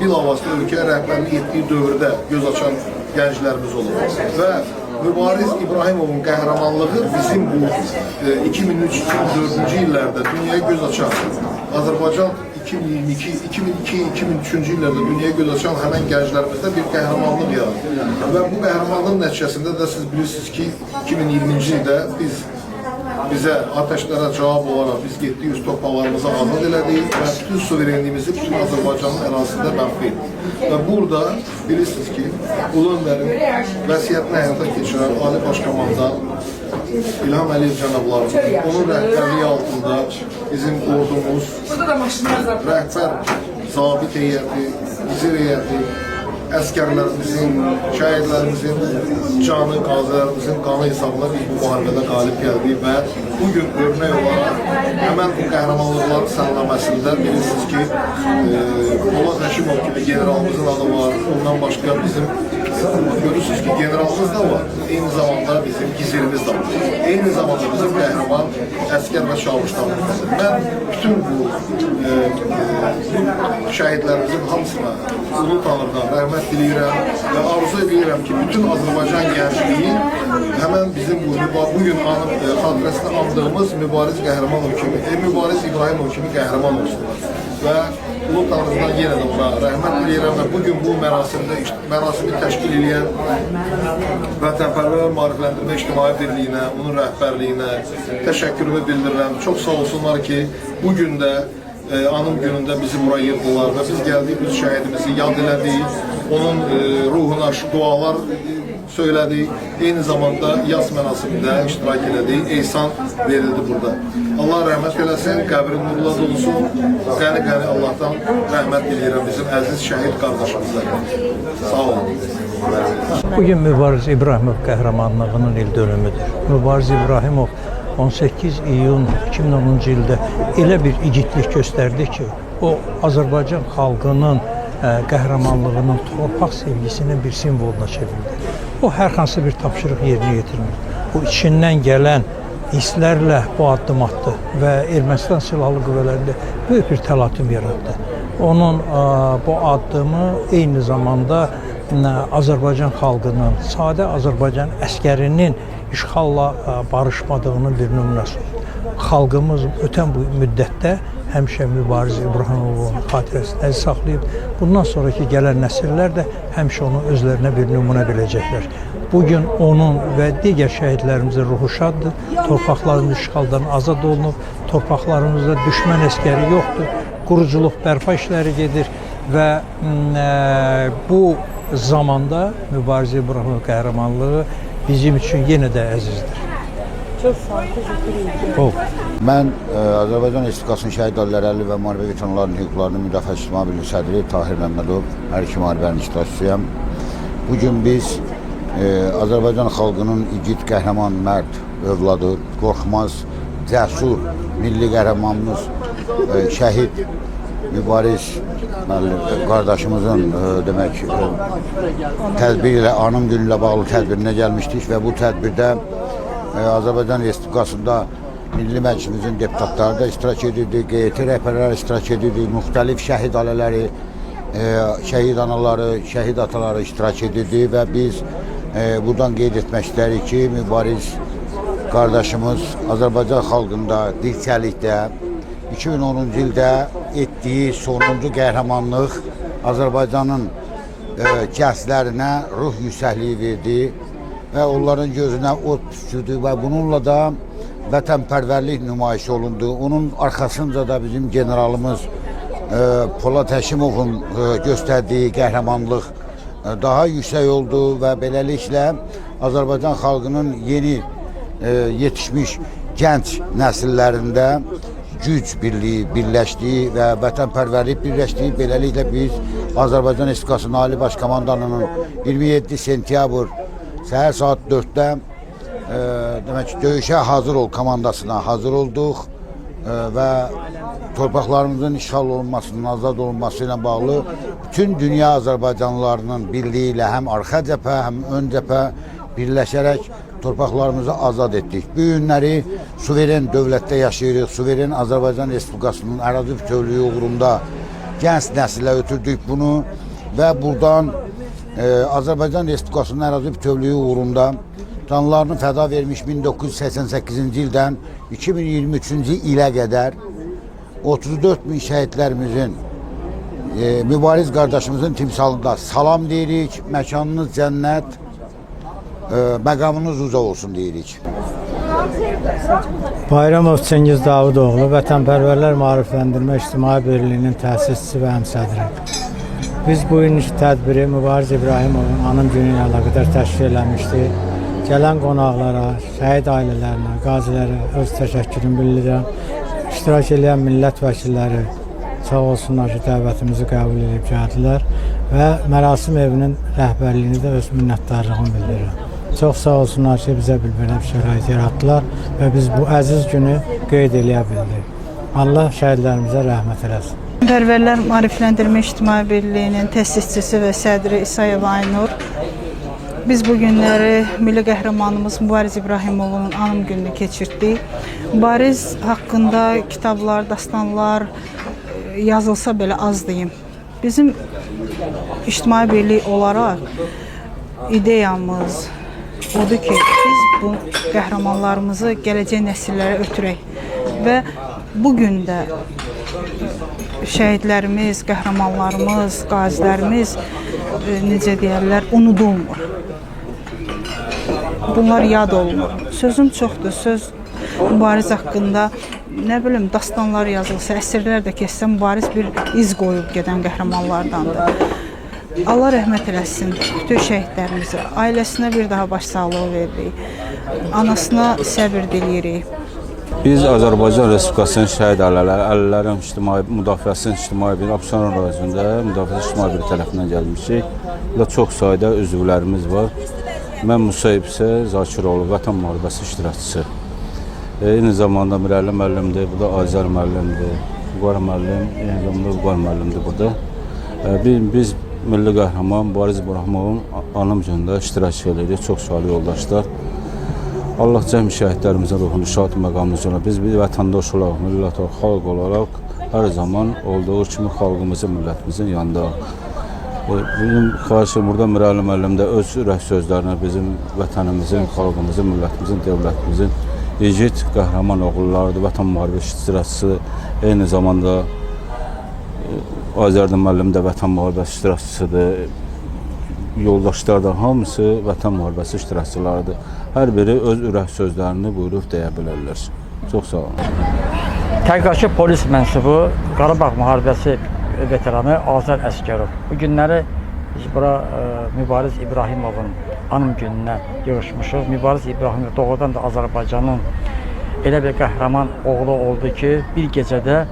bilavasitə ölkə rəhbərlik etdiyi dövrdə göz açan gənclərimiz olur. Və Mübariz İbrahimovun qəhrəmanlığı bizim bu 2003-2004-cü illərdə dünyaya göz açan, Azərbaycan 2002-2003-cü illərdə dünyaya göz açan həmən gənclərimizdə bir qəhrəmanlıq yaradır. Və bu qəhrəmanlığın nəticəsində də siz bilirsiniz ki, 2020-ci ildə bizə ateşlərə cavab olaraq biz getdik, üst torpaqlarımızı azad elədik və bütün suverenliyimizi bütün Azərbaycanın ərazisində məhv etdik. Və burada bilirsiniz ki, Ulu Öndərin vəsiyyətini həyata keçirən Ali Başkomandan İlham Əliyev cənablarımız, onun rəhbərliyi altında bizim ordumuz, rəhbər, zabit heyəti, vizir heyəti, əskərlərimizin, şəhidlərimizin canı, qazilərimizin qanı hesabına biz bu müharibədə qalib gəldik və bugün örnək olaraq həmən bu qəhrəmanlıqların sənəməsində bilirsiniz ki, Polad Həşimov kimi generalımızın adı var, ondan başqa bizim görürsünüz ki generalımız da var. Aynı zamanda bizim gizirimiz de var. Aynı zamanda bizim qəhrəman əskər və çavuşlarımız. Ben bütün bu şəhidlərimizin hamısına ulu tanrıdan rəhmət diləyirəm və arzu edirəm ki, bütün Azərbaycan gəncliyi hemen bizim bugün xatirəsini andığımız Mübariz Qəhrəmanov kimi, Mübariz İbrahimov kimi qəhrəman olsunlar. Və ulu tanrıdan yenə də ona rəhmət diləyirəm və bugün bu mərasimi təşkil edən Vətənpərvər Maarifləndirmə İctimai Birliyinə, onun rəhbərliyinə təşəkkürümü bildirirəm. Çox sağ olsunlar ki, bugün də anım günündə bizi bura yığdılar və biz gəldik, biz şəhidimizi yad elədik, onun ruhuna dualar söylədik, eyni zamanda yas mərasimində iştirak elədik, ehsan verildi burada. Allah rəhmət eləsin, qəbrin nurla dolsun, qəni-qəni Allahdan rəhmət diləyirəm bizim əziz şəhid qardaşımıza. Sağ olun. Bugün Mübariz İbrahimov qəhrəmanlığının il dönümüdür. Mübariz İbrahimov 18 iyun 2010-cu ildə elə bir igidlik göstərdi ki, o Azərbaycan xalqının qəhrəmanlığının, torpaq sevgisinin bir simvoluna çevrildi. O hər hansı bir tapşırıq yerinə yetirmir. O içindən gələn hisslərlə bu addım attı və Ermənistan Silahlı Qüvvələrində böyük bir təlatüm yaratdı. Onun bu addımı eyni zamanda Azərbaycan xalqının, sadə Azərbaycan əskərinin işğalla barışmadığının bir nümunəsi oldu. Xalqımız ötən bu müddətdə həmişə Mübariz İbrahimovun xatirəsini əziz saxlayıb, bundan sonraki gələn nəsillər də həmişə onu özlərinə bir nümunə biləcəklər. Bugün onun və digər şəhidlərimizin ruhu şaddır, torpaqlarımız işğaldan azad olunub, torpaqlarımızda düşmən əskəri yoxdur, quruculuq bərpa işləri gedir və bu zamanda Mübariz İbrahimov qəhrəmanlığı bizim üçün yenə də əzizdir. Çox sağ olun. Mən Azərbaycan Respublikasının Şəhid Ailələri və Müharibə Veteranlarının Hüquqlarının Müdafiə İctimai Birliyi sədri Tahir Məmmədov, hər iki müharibənin iştirakçısıyam. Bugün biz Azərbaycan xalqının igid, qəhrəman, mərd övladı, qorxmaz, cəsur, milli qəhrəmanımız, şəhid Mübariz qardaşımızın demək tədbir ilə, anım günü ilə bağlı tədbirinə gəlmişdik və bu tədbirdə Azərbaycan Respublikasında Milli Məclisimizin deputatları da iştirak edirdi, QET rəhbərləri iştirak edirdi, müxtəlif şəhid ailələri, şəhid anaları, şəhid ataları iştirak edirdi və biz buradan qeyd etmək istərik ki, Mübariz qardaşımız Azərbaycan xalqında dirçəlikdə 2010-cu ildə etdiyi sonuncu qəhrəmanlıq Azərbaycanın gənclərinə ruh yüksəkliyi verdi və onların gözünə od püskürdü və bununla da vətənpərvərlik nümayiş olundu. Onun arxasınca da bizim generalımız Polad Həşimovun göstərdiyi qəhrəmanlıq daha yüksək oldu və beləliklə Azərbaycan xalqının yeni yetişmiş gənc nəsillərində güc birliyi birləşdiyi və vətənpərvərlik birləşdiyi, beləliklə biz Azərbaycan Respublikasının Ali Baş Komandanının 27 sentyabr səhər saat 4-də demək ki, döyüşə hazır ol komandasına hazır olduq və torpaqlarımızın işğal olunmasının, azad olunması ilə bağlı bütün dünya Azərbaycanlılarının birliyi ilə həm arxa cəbhə, həm ön cəbhə birləşərək torpaqlarımızı azad etdik. Bu günləri suveren dövlətdə yaşayırıq, suveren Azərbaycan Respublikasının ərazi bütövlüyü uğrunda gənc nəsilə ötürdük bunu və buradan Azərbaycan Respublikasının ərazi bütövlüyü uğrunda canlarını fəda vermiş 1988-ci ildən 2023-cü ilə qədər 34 min şəhidlərimizin Mübariz qardaşımızın timsalında salam deyirik, məkanınız cənnət, məqamınız uca olsun deyirik. Bayramov Çengiz Davudoğlu, Vətənpərvərlər Maarifləndirmə İctimai Birliyinin təsisçisi və həmsədri. Biz bu günlük tədbiri Mübariz İbrahimovun anım günü ilə əlaqədar təşkil eləmişdik. Gələn qonaqlara, şəhid ailələrinə, qazilərə öz təşəkkürümü bildirirəm. İştirak edən millət vəkilləri sağ olsunlar ki, dəvətimizi qəbul edib gəldilər və mərasim evinin rəhbərliyini də öz minnətdarlığımı bildirirəm. Çox sağ olsunlar ki, bizə belə bir şərait yaratdılar və biz bu əziz günü qeyd eləyə bildik. Allah şəhidlərimizə rəhmət eləsin. Vətənpərvərlər Maarifləndirmə İctimai Birliyinin təsisçisi və sədri İsayev Aynur. Biz bu günləri milli qəhrəmanımız Mübariz İbrahimovun anım gününü keçirdik. Mübariz haqqında kitablar, dastanlar yazılsa belə az deyim. Bizim ictimai birlik olaraq ideyamız odur ki, biz bu qəhrəmanlarımızı gələcək nəsillərə ötürək və bugün də şəhidlərimiz, qəhrəmanlarımız, qazilərimiz necə deyərlər, unudulmur. Bunlar yad olunur. Sözüm çoxdur, söz Mübariz haqqında nə bilim dastanlar yazılsa, əsrlər də keçsə Mübariz bir iz qoyub gedən qəhrəmanlardandır. Allah rəhmət eləsin bütün şəhidlərimizə, ailəsinə bir daha başsağlığı veririk, anasına səbir diləyirik. Biz Azərbaycan Respublikasının şəhid ailələrin müdafiəsinin ictimai bir Abşeron rayonunda müdafiəsi ictimai bir tərəfindən gəlmişik. Burada çox sayda üzvlərimiz var. Mən Musayib isə Zakiroğlu, Vətən müharibəsi iştirakçısı. Eyni zamanda Mirəli müəllimdir, burada Azər müəllimdir, Vüqar müəllim, eyni zamanda Vüqar müəllimdir burada. Biz milli qəhrəman Mübariz İbrahimovun anım günündə iştirak edirik, çox saylı yoldaşlar. Allah cəmi şəhidlərimizin ruhunu şad məqamını üzrə. Biz bir vətəndaş olaraq, millət olaraq, xalq olaraq hər zaman olduğu kimi xalqımızın, millətimizin yanında. Bizim xahişim burada Mirəli müəllim də öz ürək sözlərini bizim vətənimizin, xalqımızın, millətimizin, dövlətimizin igid qəhrəman oğullarıdır, vətən müharibəsi iştirakçısı, eyni zamanda Azərdən müəllim də vətən müharibəsi iştirakçısıdır. Yoldaşlar da hamısı vətən müharibəsi iştirakçılarıdır. Hər biri öz ürək sözlərini buyurub deyə bilərlər. Çox sağ olun. Təhqiqatçı polis mənsubu Qarabağ müharibəsi veteranı Azər Əsgərov. Bu günləri biz bura Mübariz İbrahimovun anım gününə yığışmışıq. Mübariz İbrahimov doğrudan da Azərbaycanın elə bir qəhrəman oğlu oldu ki, bir gecədə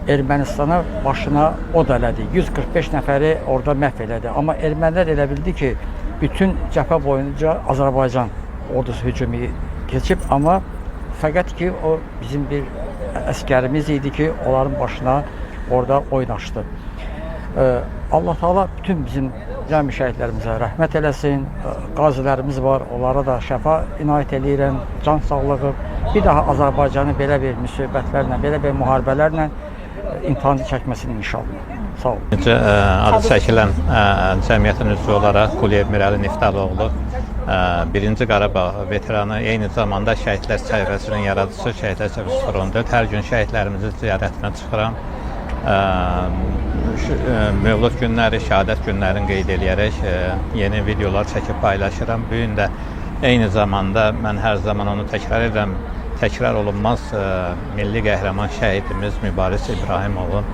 Ermənistana başına od elədi. 145 nəfəri orada məhv elədi. Amma ermənilər elə bildi ki, bütün cəbhə boyunca Azərbaycan ordusu hücumu keçib, amma fəqət ki, o bizim bir əskərimiz idi ki, onların başına orada oynaşdı. Allah Teala bütün bizim cəmi şəhidlərimizə rəhmət eləsin. Qazilərimiz var, onlara da şəfa inayət eləyirəm, can sağlığı. Bir daha Azərbaycanı belə bir müsibətlərlə, belə bir müharibələrlə imtahanı çəkməsini inşallah. Sağ olun. Adı çəkilən cəmiyyətin üzvü olaraq Quliyev Mirəli Niftaloğlu, 1-ci Qarabağ veteranı, eyni zamanda Şəhidlər Çərçivəsinin yaradıcısı, Şəhidlər Çərçivəsi frontu. Hər gün şəhidlərimizin ziyarətinə çıxıram. Mövlud günləri, şəhadət günlərini qeyd edərək yeni videolar çəkib paylaşıram. Bu gün də eyni zamanda mən hər zaman onu təkrar edirəm. Təkrar olunmaz milli qəhrəman şəhidimiz Mübariz İbrahimovun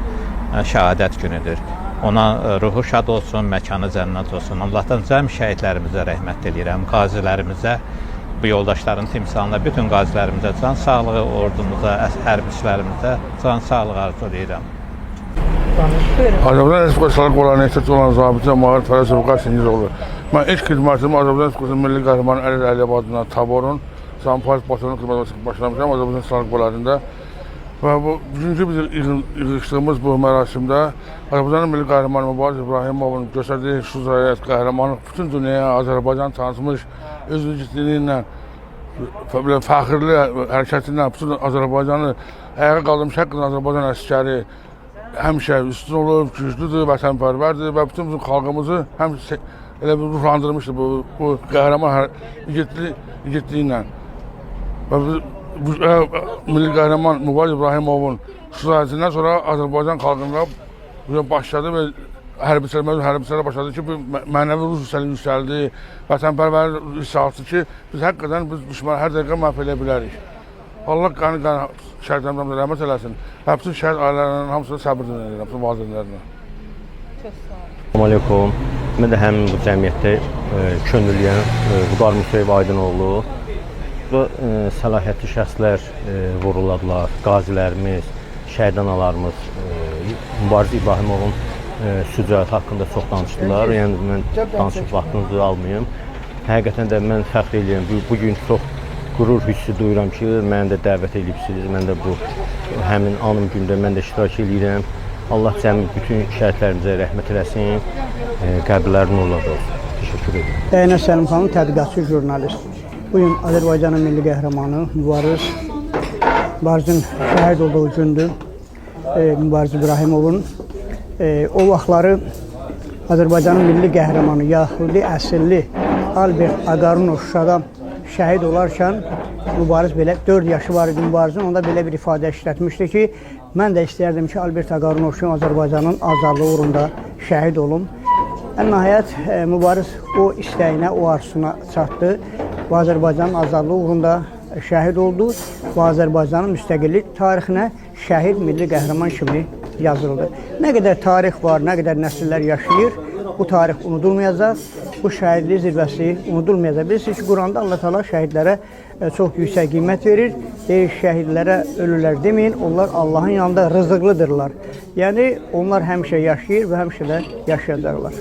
şəhadət günüdür. Ona ruhu şad olsun, məkanı cənnət olsun. Allahdan cəm şəhidlərimizə rəhmət edirəm, qazilərimizə, bu yoldaşların timsalına, bütün qazilərimizə can sağlığı, ordumuza, hərbiçilərimizə can sağlığı arzu edirəm. Azərbaycan Respublikası Qolan Ehtiyat olan zabitə Mahir Fərəzov Qaşıncıoğlu. Mən ilk xidmətimi Azərbaycan Respublikası milli qəhrəmanı Əli Əliyabadından Taborun Samfaz Batı'nın xidmətini başlamışam Azərbaycan Sağlıq Qolarında. Və bu üçüncü biz yığışdığımız bu mərasimdə Azərbaycanın milli qəhrəmanı Mübariz İbrahimovun göstərdiyi şücaət, qəhrəmanlıq bütün dünyaya Azərbaycan tanıtmış, öz ciddiyi ilə, fəxrli hərəkəti ilə bütün Azərbaycanı ayağa qaldırmış həqqən Azərbaycan əskəri həmişə üstün olub, güclüdür, vətənpərvərdir və bütün xalqımızı elə bir ruhlandırmışdır bu qəhrəman igidliyi ilə. Və milli qəhrəman Mübariz İbrahimovun şücaətindən sonra Azərbaycan xalqında başladı və hərbiçilərə başladı ki, bu mənəvi ruh yüksəldi, vətənpərvər hissatı ki, biz həqiqətən düşməni hər dəqiqə məhv edə bilərik. Allah qəni şəhidlərimizə rəhmət eləsin. Və bütün şəhid ailələrinin hamısına səbir edirəm, bütün valideynlərinə. Assalamu aleykum. Mən də həmin bu cəmiyyətdə könüllüyəm, Vüqar Musayev Aydınoğlu. Burada səlahiyyətli şəxslər vuruladılar, qazilərimiz, şəhid analarımız Mübariz İbrahimovun şücaəti haqqında çox danışdılar. Yəni mən danışıb vaxtınızı almayım. Həqiqətən də mən fəxr edirəm. Bugün çox qürur hissi duyuram ki, məni də dəvət edibsiniz. Mən də bu həmin anım gündə mən də iştirak edirəm. Allah cəmi bütün şəhidlərimizə rəhmət eləsin, qəbirləri nurla olsun. Teşekkür ederim. Dəyənə Səlimxanın tədqiqatçı jurnalist. Bugün Azərbaycanın milli qəhrəmanı Mübarizin şəhid olduğu gündür. Mübariz İbrahimovun. O vaxtları Azərbaycanın milli qəhrəmanı, Yahudi əsilli Albert Agarinov Şuşada şəhid olarkən Mübariz belə 4 yaşı var idi Mübarizin, onda belə bir ifadə işlətmişdi ki, mən də istəyərdim ki, Albert Agarinov üçün Azərbaycanın azadlığı uğrunda şəhid olum. Nəhayət, Mübariz o istəyinə, o arzusuna çatdı və Azərbaycanın azadlığı uğrunda şəhid oldu və Azərbaycanın müstəqillik tarixinə şəhid milli qəhrəman kimi yazıldı. Nə qədər tarix var, nə qədər nəsillər yaşayır, bu tarix unudulmayacaq, bu şəhidlik zirvəsi unudulmayacaq. Bilirsiniz ki, Quranda Allah Teala şəhidlərə çox yüksək qiymət verir. Deyir, şəhidlərə ölürlər deməyin, onlar Allahın yanında rızıqlıdırlar. Yəni, onlar həmişə yaşayır və həmişə də yaşayacaqlar.